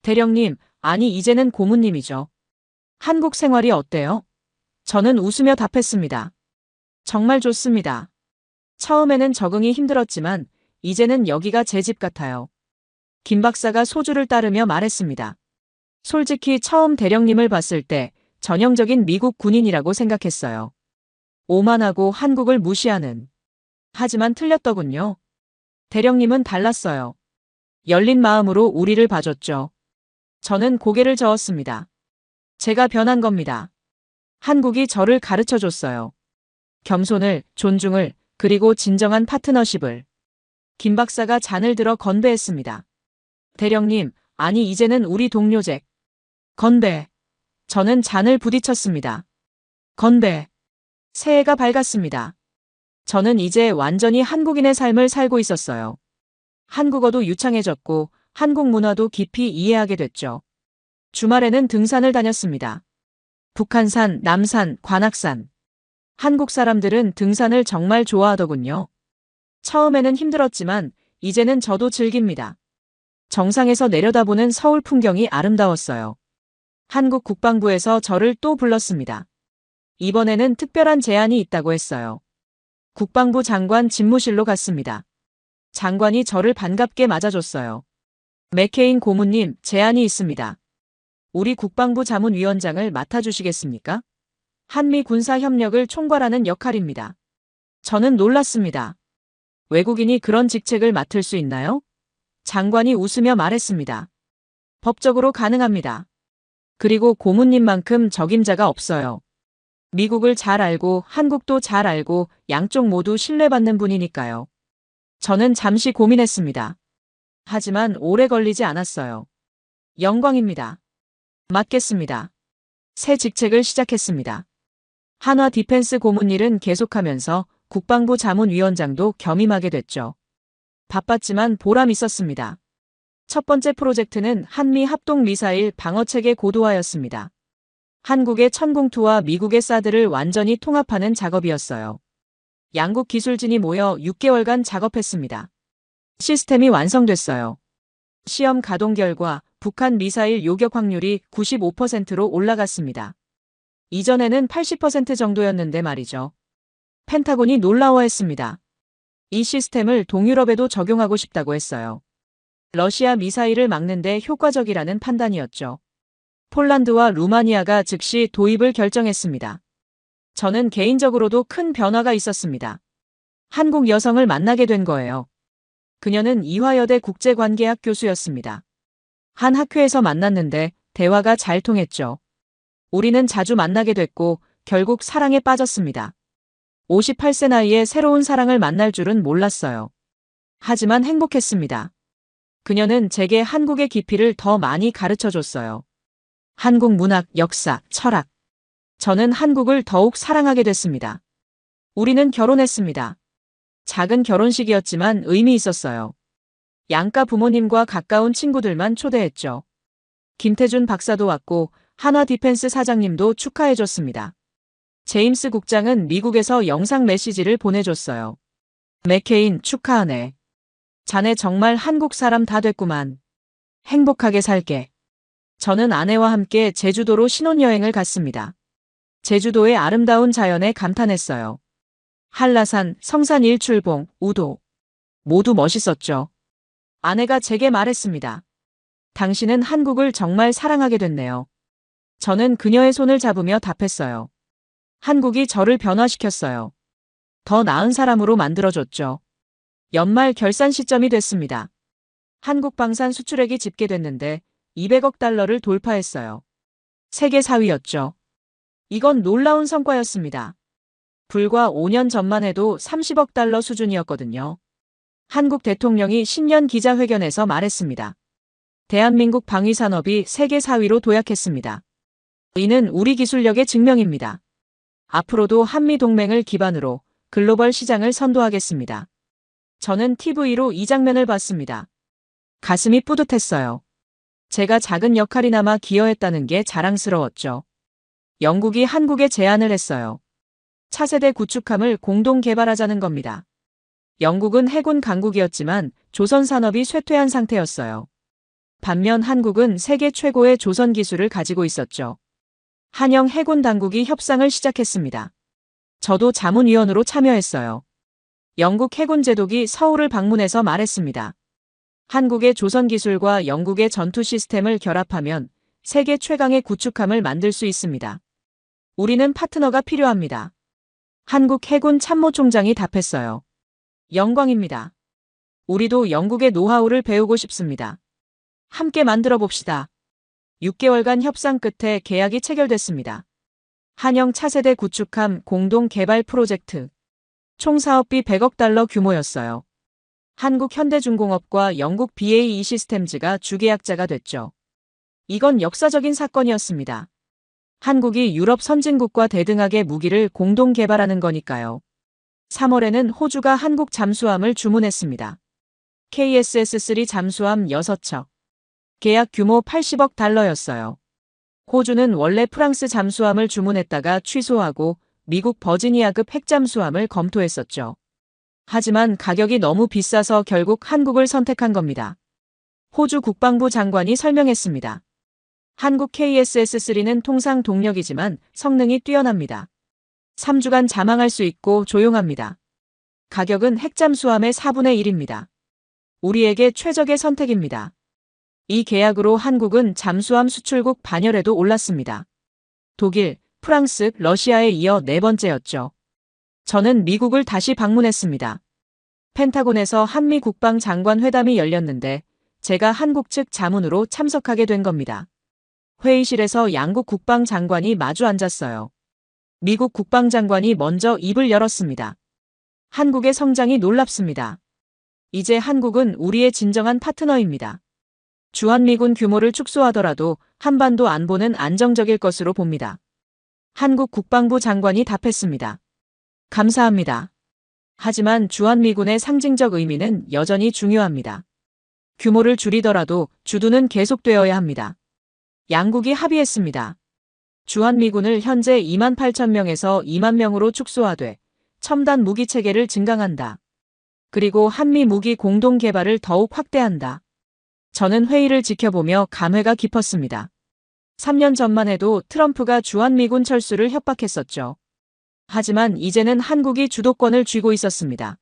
대령님, 아니 이제는 고모님이죠. 한국 생활이 어때요? 저는 웃으며 답했습니다. 정말 좋습니다. 처음에는 적응이 힘들었지만 이제는 여기가 제 집 같아요. 김 박사가 소주를 따르며 말했습니다. 솔직히 처음 대령님을 봤을 때 전형적인 미국 군인이라고 생각했어요. 오만하고 한국을 무시하는. 하지만 틀렸더군요. 대령님은 달랐어요. 열린 마음으로 우리를 봐줬죠. 저는 고개를 저었습니다. 제가 변한 겁니다. 한국이 저를 가르쳐줬어요. 겸손을, 존중을, 그리고 진정한 파트너십을. 김 박사가 잔을 들어 건배했습니다. 대령님, 아니 이제는 우리 동료잭. 건배. 저는 잔을 부딪혔습니다. 건배. 새해가 밝았습니다. 저는 이제 완전히 한국인의 삶을 살고 있었어요. 한국어도 유창해졌고 한국 문화도 깊이 이해하게 됐죠. 주말에는 등산을 다녔습니다. 북한산, 남산, 관악산. 한국 사람들은 등산을 정말 좋아하더군요. 처음에는 힘들었지만 이제는 저도 즐깁니다. 정상에서 내려다보는 서울 풍경이 아름다웠어요. 한국 국방부에서 저를 또 불렀습니다. 이번에는 특별한 제안이 있다고 했어요. 국방부 장관 집무실로 갔습니다. 장관이 저를 반갑게 맞아줬어요. 맥케인 고문님, 제안이 있습니다. 우리 국방부 자문위원장을 맡아주시겠습니까? 한미 군사 협력을 총괄하는 역할입니다. 저는 놀랐습니다. 외국인이 그런 직책을 맡을 수 있나요? 장관이 웃으며 말했습니다. 법적으로 가능합니다. 그리고 고문님만큼 적임자가 없어요. 미국을 잘 알고 한국도 잘 알고 양쪽 모두 신뢰받는 분이니까요. 저는 잠시 고민했습니다. 하지만 오래 걸리지 않았어요. 영광입니다. 맡겠습니다. 새 직책을 시작했습니다. 한화 디펜스 고문일은 계속하면서 국방부 자문위원장도 겸임하게 됐죠. 바빴지만 보람 있었습니다. 첫 번째 프로젝트는 한미 합동 미사일 방어체계 고도화였습니다. 한국의 천공투와 미국의 사드를 완전히 통합하는 작업이었어요. 양국 기술진이 모여 6개월간 작업했습니다. 시스템이 완성됐어요. 시험 가동 결과 북한 미사일 요격 확률이 95%로 올라갔습니다. 이전에는 80% 정도였는데 말이죠. 펜타곤이 놀라워했습니다. 이 시스템을 동유럽에도 적용하고 싶다고 했어요. 러시아 미사일을 막는 데 효과적이라는 판단이었죠. 폴란드와 루마니아가 즉시 도입을 결정했습니다. 저는 개인적으로도 큰 변화가 있었습니다. 한국 여성을 만나게 된 거예요. 그녀는 이화여대 국제관계학 교수였습니다. 한 학회에서 만났는데 대화가 잘 통했죠. 우리는 자주 만나게 됐고 결국 사랑에 빠졌습니다. 58세 나이에 새로운 사랑을 만날 줄은 몰랐어요. 하지만 행복했습니다. 그녀는 제게 한국의 깊이를 더 많이 가르쳐줬어요. 한국 문학, 역사, 철학. 저는 한국을 더욱 사랑하게 됐습니다. 우리는 결혼했습니다. 작은 결혼식이었지만 의미 있었어요. 양가 부모님과 가까운 친구들만 초대했죠. 김태준 박사도 왔고 한화 디펜스 사장님도 축하해줬습니다. 제임스 국장은 미국에서 영상 메시지를 보내줬어요. 맥케인 축하하네. 자네 정말 한국 사람 다 됐구만. 행복하게 살게. 저는 아내와 함께 제주도로 신혼여행을 갔습니다. 제주도의 아름다운 자연에 감탄했어요. 한라산, 성산 일출봉, 우도. 모두 멋있었죠. 아내가 제게 말했습니다. 당신은 한국을 정말 사랑하게 됐네요. 저는 그녀의 손을 잡으며 답했어요. 한국이 저를 변화시켰어요. 더 나은 사람으로 만들어줬죠. 연말 결산 시점이 됐습니다. 한국 방산 수출액이 집계됐는데 200억 달러를 돌파했어요. 세계 4위였죠. 이건 놀라운 성과였습니다. 불과 5년 전만 해도 30억 달러 수준이었거든요. 한국 대통령이 신년 기자회견에서 말했습니다. 대한민국 방위산업이 세계 4위로 도약했습니다. 이는 우리 기술력의 증명입니다. 앞으로도 한미동맹을 기반으로 글로벌 시장을 선도하겠습니다. 저는 TV로 이 장면을 봤습니다. 가슴이 뿌듯했어요. 제가 작은 역할이나마 기여했다는 게 자랑스러웠죠. 영국이 한국에 제안을 했어요. 차세대 구축함을 공동 개발하자는 겁니다. 영국은 해군 강국이었지만 조선 산업이 쇠퇴한 상태였어요. 반면 한국은 세계 최고의 조선 기술을 가지고 있었죠. 한영 해군 당국이 협상을 시작했습니다. 저도 자문위원으로 참여했어요. 영국 해군 제독이 서울을 방문해서 말했습니다. 한국의 조선 기술과 영국의 전투 시스템을 결합하면 세계 최강의 구축함을 만들 수 있습니다. 우리는 파트너가 필요합니다. 한국 해군 참모총장이 답했어요. 영광입니다. 우리도 영국의 노하우를 배우고 싶습니다. 함께 만들어 봅시다. 6개월간 협상 끝에 계약이 체결됐습니다. 한영 차세대 구축함 공동 개발 프로젝트. 총 사업비 100억 달러 규모였어요. 한국 현대중공업과 영국 BAE 시스템즈가 주계약자가 됐죠. 이건 역사적인 사건이었습니다. 한국이 유럽 선진국과 대등하게 무기를 공동 개발하는 거니까요. 3월에는 호주가 한국 잠수함을 주문했습니다. KSS-3 잠수함 6척. 계약 규모 80억 달러였어요. 호주는 원래 프랑스 잠수함을 주문했다가 취소하고 미국 버지니아급 핵잠수함을 검토했었죠. 하지만 가격이 너무 비싸서 결국 한국을 선택한 겁니다. 호주 국방부 장관이 설명했습니다. 한국 KSS-3는 통상 동력이지만 성능이 뛰어납니다. 3주간 잠항할 수 있고 조용합니다. 가격은 핵잠수함의 4분의 1입니다. 우리에게 최적의 선택입니다. 이 계약으로 한국은 잠수함 수출국 반열에도 올랐습니다. 독일, 프랑스, 러시아에 이어 네 번째였죠. 저는 미국을 다시 방문했습니다. 펜타곤에서 한미 국방장관 회담이 열렸는데 제가 한국 측 자문으로 참석하게 된 겁니다. 회의실에서 양국 국방장관이 마주 앉았어요. 미국 국방장관이 먼저 입을 열었습니다. 한국의 성장이 놀랍습니다. 이제 한국은 우리의 진정한 파트너입니다. 주한미군 규모를 축소하더라도 한반도 안보는 안정적일 것으로 봅니다. 한국 국방부 장관이 답했습니다. 감사합니다. 하지만 주한미군의 상징적 의미는 여전히 중요합니다. 규모를 줄이더라도 주둔은 계속되어야 합니다. 양국이 합의했습니다. 주한미군을 현재 28,000명에서 2만 명으로 축소하되 첨단 무기 체계를 증강한다. 그리고 한미 무기 공동 개발을 더욱 확대한다. 저는 회의를 지켜보며 감회가 깊었습니다. 3년 전만 해도 트럼프가 주한미군 철수를 협박했었죠. 하지만 이제는 한국이 주도권을 쥐고 있었습니다.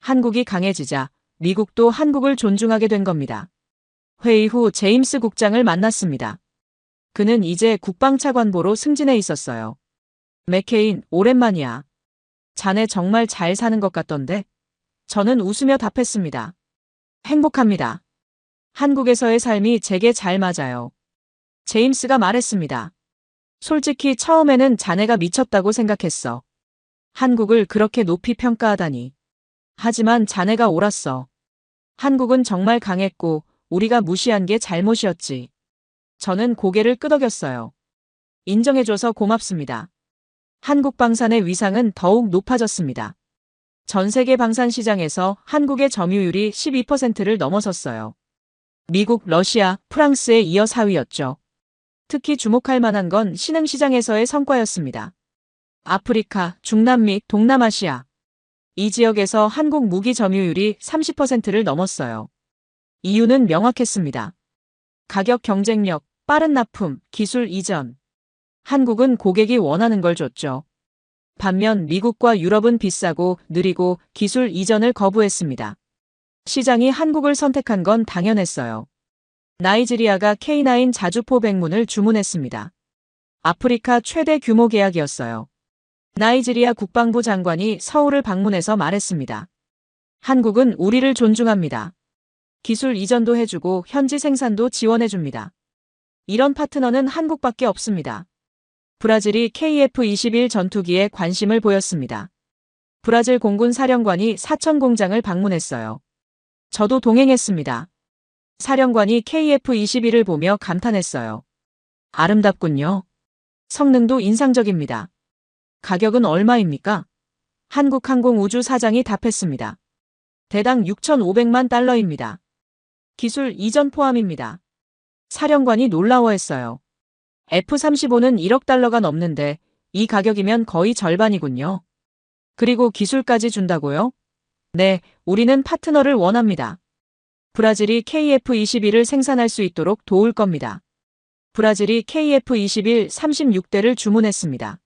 한국이 강해지자 미국도 한국을 존중하게 된 겁니다. 회의 후 제임스 국장을 만났습니다. 그는 이제 국방차관보로 승진해 있었어요. 맥케인, 오랜만이야. 자네 정말 잘 사는 것 같던데? 저는 웃으며 답했습니다. 행복합니다. 한국에서의 삶이 제게 잘 맞아요. 제임스가 말했습니다. 솔직히 처음에는 자네가 미쳤다고 생각했어. 한국을 그렇게 높이 평가하다니. 하지만 자네가 옳았어. 한국은 정말 강했고 우리가 무시한 게 잘못이었지. 저는 고개를 끄덕였어요. 인정해줘서 고맙습니다. 한국 방산의 위상은 더욱 높아졌습니다. 전 세계 방산 시장에서 한국의 점유율이 12%를 넘어섰어요. 미국, 러시아, 프랑스에 이어 4위였죠. 특히 주목할 만한 건 신흥시장에서의 성과였습니다. 아프리카, 중남미, 동남아시아. 이 지역에서 한국 무기 점유율이 30%를 넘었어요. 이유는 명확했습니다. 가격 경쟁력, 빠른 납품, 기술 이전. 한국은 고객이 원하는 걸 줬죠. 반면 미국과 유럽은 비싸고 느리고 기술 이전을 거부했습니다. 시장이 한국을 선택한 건 당연했어요. 나이지리아가 K9 자주포 100문을 주문했습니다. 아프리카 최대 규모 계약이었어요. 나이지리아 국방부 장관이 서울을 방문해서 말했습니다. 한국은 우리를 존중합니다. 기술 이전도 해주고 현지 생산도 지원해줍니다. 이런 파트너는 한국밖에 없습니다. 브라질이 KF-21 전투기에 관심을 보였습니다. 브라질 공군 사령관이 사천 공장을 방문했어요. 저도 동행했습니다. 사령관이 KF-21을 보며 감탄했어요. 아름답군요. 성능도 인상적입니다. 가격은 얼마입니까? 한국항공우주 사장이 답했습니다. 대당 6,500만 달러입니다. 기술 이전 포함입니다. 사령관이 놀라워했어요. F-35는 1억 달러가 넘는데 이 가격이면 거의 절반이군요. 그리고 기술까지 준다고요? 네, 우리는 파트너를 원합니다. 브라질이 KF-21을 생산할 수 있도록 도울 겁니다. 브라질이 KF-21 36대를 주문했습니다.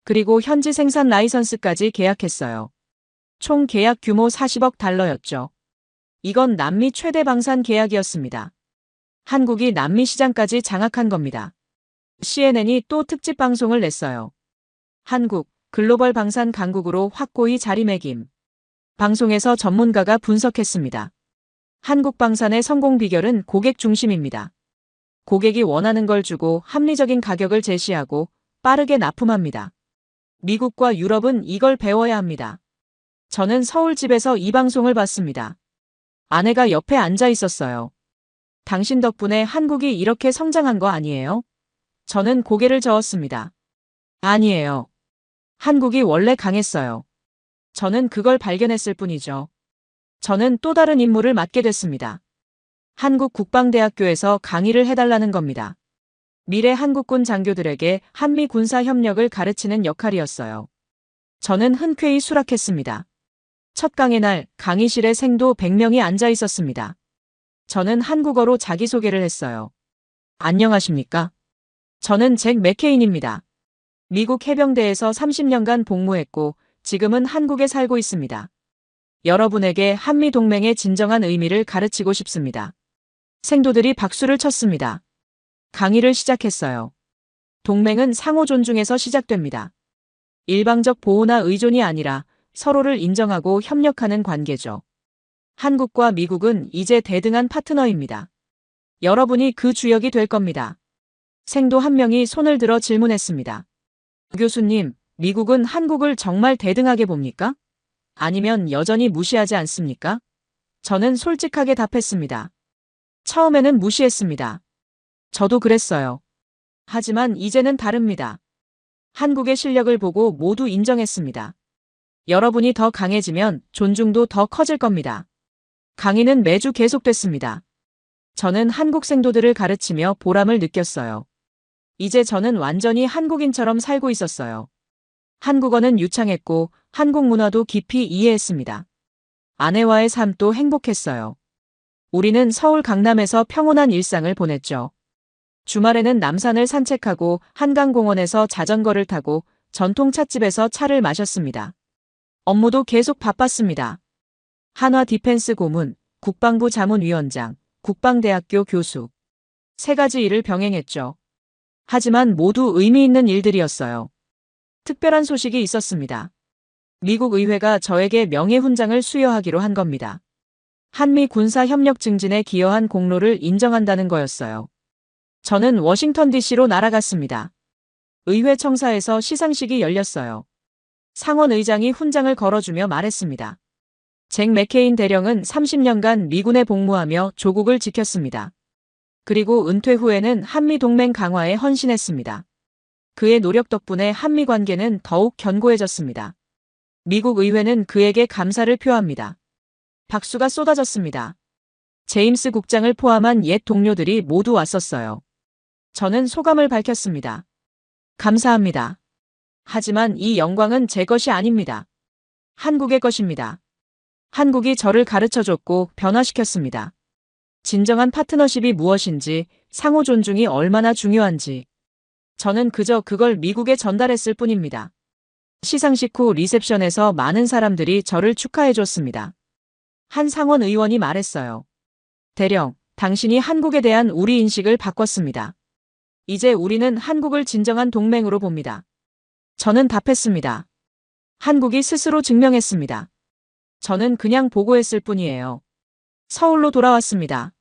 그리고 현지 생산 라이선스까지 계약했어요. 총 계약 규모 40억 달러였죠. 이건 남미 최대 방산 계약이었습니다. 한국이 남미 시장까지 장악한 겁니다. CNN이 또 특집 방송을 냈어요. 한국, 글로벌 방산 강국으로 확고히 자리매김. 방송에서 전문가가 분석했습니다. 한국 방산의 성공 비결은 고객 중심입니다. 고객이 원하는 걸 주고 합리적인 가격을 제시하고 빠르게 납품합니다. 미국과 유럽은 이걸 배워야 합니다. 저는 서울집에서 이 방송을 봤습니다. 아내가 옆에 앉아 있었어요. 당신 덕분에 한국이 이렇게 성장한 거 아니에요? 저는 고개를 저었습니다. 아니에요. 한국이 원래 강했어요. 저는 그걸 발견했을 뿐이죠. 저는 또 다른 임무를 맡게 됐습니다. 한국국방대학교에서 강의를 해달라는 겁니다. 미래 한국군 장교들에게 한미 군사 협력을 가르치는 역할이었어요. 저는 흔쾌히 수락했습니다. 첫 강의 날 강의실에 생도 100명이 앉아 있었습니다. 저는 한국어로 자기소개를 했어요. 안녕하십니까? 저는 잭 맥케인입니다. 미국 해병대에서 30년간 복무했고 지금은 한국에 살고 있습니다. 여러분에게 한미 동맹의 진정한 의미를 가르치고 싶습니다. 생도들이 박수를 쳤습니다. 강의를 시작했어요. 동맹은 상호 존중에서 시작됩니다. 일방적 보호나 의존이 아니라 서로를 인정하고 협력하는 관계죠. 한국과 미국은 이제 대등한 파트너입니다. 여러분이 그 주역이 될 겁니다. 생도 한 명이 손을 들어 질문했습니다. 교수님, 미국은 한국을 정말 대등하게 봅니까? 아니면 여전히 무시하지 않습니까? 저는 솔직하게 답했습니다. 처음에는 무시했습니다. 저도 그랬어요. 하지만 이제는 다릅니다. 한국의 실력을 보고 모두 인정했습니다. 여러분이 더 강해지면 존중도 더 커질 겁니다. 강의는 매주 계속됐습니다. 저는 한국 생도들을 가르치며 보람을 느꼈어요. 이제 저는 완전히 한국인처럼 살고 있었어요. 한국어는 유창했고 한국 문화도 깊이 이해했습니다. 아내와의 삶도 행복했어요. 우리는 서울 강남에서 평온한 일상을 보냈죠. 주말에는 남산을 산책하고 한강공원에서 자전거를 타고 전통 찻집에서 차를 마셨습니다. 업무도 계속 바빴습니다. 한화 디펜스 고문, 국방부 자문위원장, 국방대학교 교수. 3가지 일을 병행했죠. 하지만 모두 의미 있는 일들이었어요. 특별한 소식이 있었습니다. 미국 의회가 저에게 명예훈장을 수여하기로 한 겁니다. 한미 군사 협력 증진에 기여한 공로를 인정한다는 거였어요. 저는 워싱턴 DC로 날아갔습니다. 의회 청사에서 시상식이 열렸어요. 상원 의장이 훈장을 걸어주며 말했습니다. 잭 맥케인 대령은 30년간 미군에 복무하며 조국을 지켰습니다. 그리고 은퇴 후에는 한미 동맹 강화에 헌신했습니다. 그의 노력 덕분에 한미 관계는 더욱 견고해졌습니다. 미국 의회는 그에게 감사를 표합니다. 박수가 쏟아졌습니다. 제임스 국장을 포함한 옛 동료들이 모두 왔었어요. 저는 소감을 밝혔습니다. 감사합니다. 하지만 이 영광은 제 것이 아닙니다. 한국의 것입니다. 한국이 저를 가르쳐줬고 변화시켰습니다. 진정한 파트너십이 무엇인지, 상호 존중이 얼마나 중요한지. 저는 그저 그걸 미국에 전달했을 뿐입니다. 시상식 후 리셉션에서 많은 사람들이 저를 축하해줬습니다. 한 상원 의원이 말했어요. 대령, 당신이 한국에 대한 우리 인식을 바꿨습니다. 이제 우리는 한국을 진정한 동맹으로 봅니다. 저는 답했습니다. 한국이 스스로 증명했습니다. 저는 그냥 보고했을 뿐이에요. 서울로 돌아왔습니다.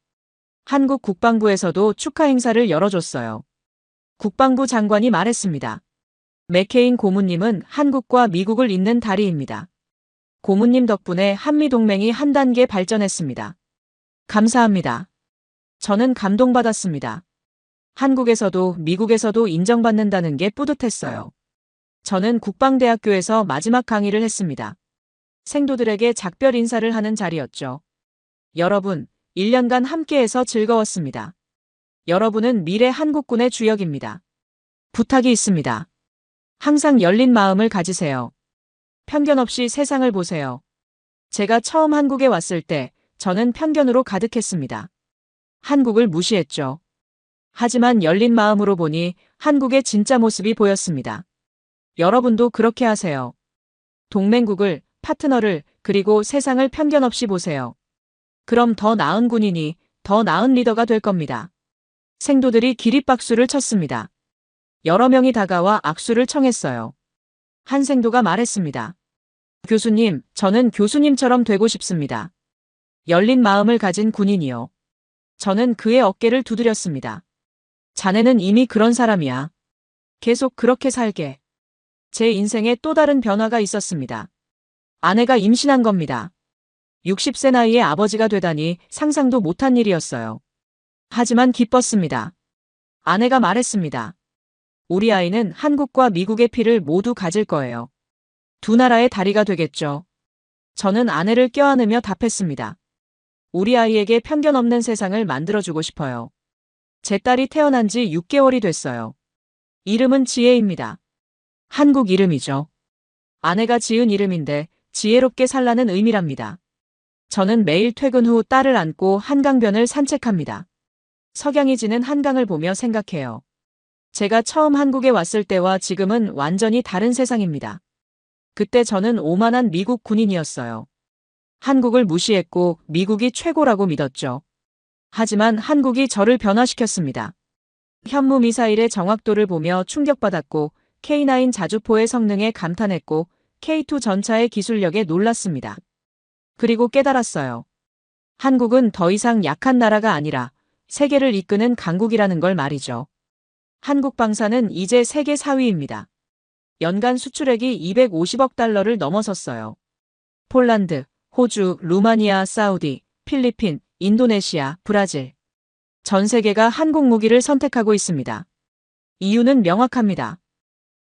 한국 국방부에서도 축하 행사를 열어줬어요. 국방부 장관이 말했습니다. 맥케인 고문님은 한국과 미국을 잇는 다리입니다. 고문님 덕분에 한미동맹이 한 단계 발전했습니다. 감사합니다. 저는 감동받았습니다. 한국에서도 미국에서도 인정받는다는 게 뿌듯했어요. 저는 국방대학교에서 마지막 강의를 했습니다. 생도들에게 작별 인사를 하는 자리였죠. 여러분, 1년간 함께해서 즐거웠습니다. 여러분은 미래 한국군의 주역입니다. 부탁이 있습니다. 항상 열린 마음을 가지세요. 편견 없이 세상을 보세요. 제가 처음 한국에 왔을 때 저는 편견으로 가득했습니다. 한국을 무시했죠. 하지만 열린 마음으로 보니 한국의 진짜 모습이 보였습니다. 여러분도 그렇게 하세요. 동맹국을, 파트너를, 그리고 세상을 편견 없이 보세요. 그럼 더 나은 군인이, 더 나은 리더가 될 겁니다. 생도들이 기립박수를 쳤습니다. 여러 명이 다가와 악수를 청했어요. 한 생도가 말했습니다. 교수님, 저는 교수님처럼 되고 싶습니다. 열린 마음을 가진 군인이요. 저는 그의 어깨를 두드렸습니다. 자네는 이미 그런 사람이야. 계속 그렇게 살게. 제 인생에 또 다른 변화가 있었습니다. 아내가 임신한 겁니다. 60세 나이에 아버지가 되다니 상상도 못한 일이었어요. 하지만 기뻤습니다. 아내가 말했습니다. 우리 아이는 한국과 미국의 피를 모두 가질 거예요. 두 나라의 다리가 되겠죠. 저는 아내를 껴안으며 답했습니다. 우리 아이에게 편견 없는 세상을 만들어주고 싶어요. 제 딸이 태어난 지 6개월이 됐어요. 이름은 지혜입니다. 한국 이름이죠. 아내가 지은 이름인데 지혜롭게 살라는 의미랍니다. 저는 매일 퇴근 후 딸을 안고 한강변을 산책합니다. 석양이 지는 한강을 보며 생각해요. 제가 처음 한국에 왔을 때와 지금은 완전히 다른 세상입니다. 그때 저는 오만한 미국 군인이었어요. 한국을 무시했고 미국이 최고라고 믿었죠. 하지만 한국이 저를 변화시켰습니다. 현무 미사일의 정확도를 보며 충격받았고 K9 자주포의 성능에 감탄했고 K2 전차의 기술력에 놀랐습니다. 그리고 깨달았어요. 한국은 더 이상 약한 나라가 아니라 세계를 이끄는 강국이라는 걸 말이죠. 한국 방사는 이제 세계 4위입니다. 연간 수출액이 250억 달러를 넘어섰어요. 폴란드, 호주, 루마니아, 사우디, 필리핀, 인도네시아, 브라질. 전 세계가 한국 무기를 선택하고 있습니다. 이유는 명확합니다.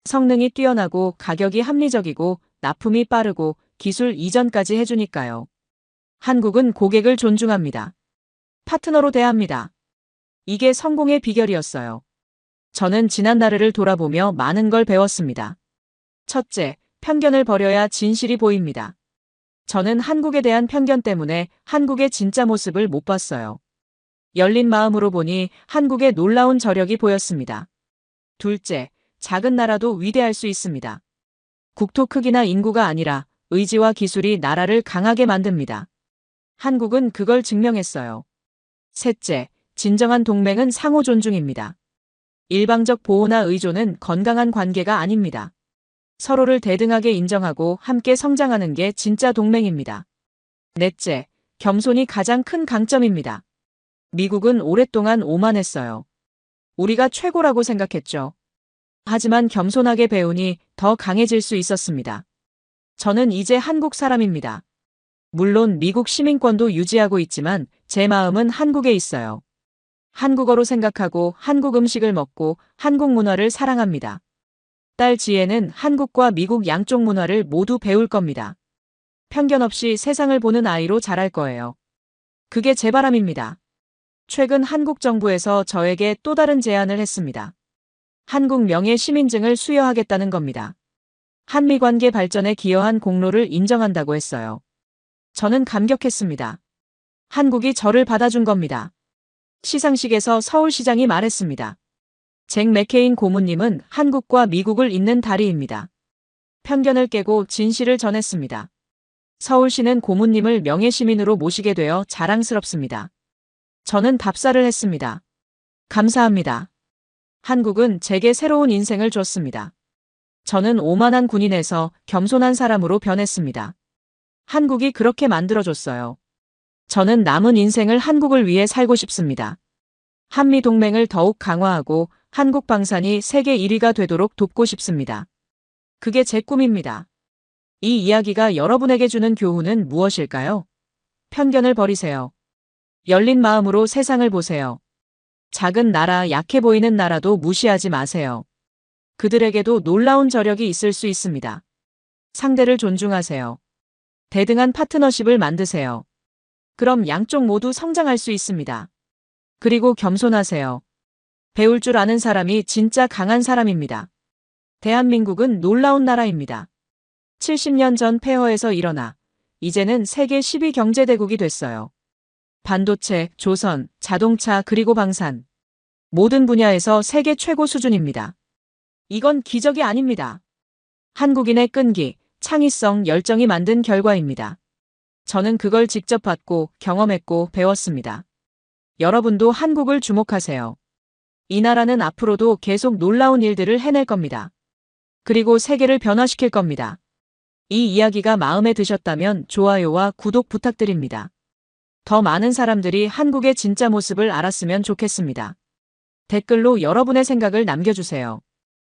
성능이 뛰어나고 가격이 합리적이고 납품이 빠르고 기술 이전까지 해주니까요. 한국은 고객을 존중합니다. 파트너로 대합니다. 이게 성공의 비결이었어요. 저는 지난 나라를 돌아보며 많은 걸 배웠습니다. 첫째, 편견을 버려야 진실이 보입니다. 저는 한국에 대한 편견 때문에 한국의 진짜 모습을 못 봤어요. 열린 마음으로 보니 한국의 놀라운 저력이 보였습니다. 둘째, 작은 나라도 위대할 수 있습니다. 국토 크기나 인구가 아니라 의지와 기술이 나라를 강하게 만듭니다. 한국은 그걸 증명했어요. 셋째, 진정한 동맹은 상호 존중입니다. 일방적 보호나 의존은 건강한 관계가 아닙니다. 서로를 대등하게 인정하고 함께 성장하는 게 진짜 동맹입니다. 넷째, 겸손이 가장 큰 강점입니다. 미국은 오랫동안 오만했어요. 우리가 최고라고 생각했죠. 하지만 겸손하게 배우니 더 강해질 수 있었습니다. 저는 이제 한국 사람입니다. 물론 미국 시민권도 유지하고 있지만 제 마음은 한국에 있어요. 한국어로 생각하고 한국 음식을 먹고 한국 문화를 사랑합니다. 딸 지혜는 한국과 미국 양쪽 문화를 모두 배울 겁니다. 편견 없이 세상을 보는 아이로 자랄 거예요. 그게 제 바람입니다. 최근 한국 정부에서 저에게 또 다른 제안을 했습니다. 한국 명예 시민증을 수여하겠다는 겁니다. 한미 관계 발전에 기여한 공로를 인정한다고 했어요. 저는 감격했습니다. 한국이 저를 받아준 겁니다. 시상식에서 서울시장이 말했습니다. 잭 맥케인 고문님은 한국과 미국을 잇는 다리입니다. 편견을 깨고 진실을 전했습니다. 서울시는 고문님을 명예시민으로 모시게 되어 자랑스럽습니다. 저는 답사를 했습니다. 감사합니다. 한국은 제게 새로운 인생을 줬습니다. 저는 오만한 군인에서 겸손한 사람으로 변했습니다. 한국이 그렇게 만들어줬어요. 저는 남은 인생을 한국을 위해 살고 싶습니다. 한미 동맹을 더욱 강화하고 한국 방산이 세계 1위가 되도록 돕고 싶습니다. 그게 제 꿈입니다. 이 이야기가 여러분에게 주는 교훈은 무엇일까요? 편견을 버리세요. 열린 마음으로 세상을 보세요. 작은 나라, 약해 보이는 나라도 무시하지 마세요. 그들에게도 놀라운 저력이 있을 수 있습니다. 상대를 존중하세요. 대등한 파트너십을 만드세요. 그럼 양쪽 모두 성장할 수 있습니다. 그리고 겸손하세요. 배울 줄 아는 사람이 진짜 강한 사람입니다. 대한민국은 놀라운 나라입니다. 70년 전 폐허에서 일어나 이제는 세계 10위 경제대국이 됐어요. 반도체, 조선, 자동차 그리고 방산. 모든 분야에서 세계 최고 수준입니다. 이건 기적이 아닙니다. 한국인의 끈기, 창의성, 열정이 만든 결과입니다. 저는 그걸 직접 봤고 경험했고 배웠습니다. 여러분도 한국을 주목하세요. 이 나라는 앞으로도 계속 놀라운 일들을 해낼 겁니다. 그리고 세계를 변화시킬 겁니다. 이 이야기가 마음에 드셨다면 좋아요와 구독 부탁드립니다. 더 많은 사람들이 한국의 진짜 모습을 알았으면 좋겠습니다. 댓글로 여러분의 생각을 남겨주세요.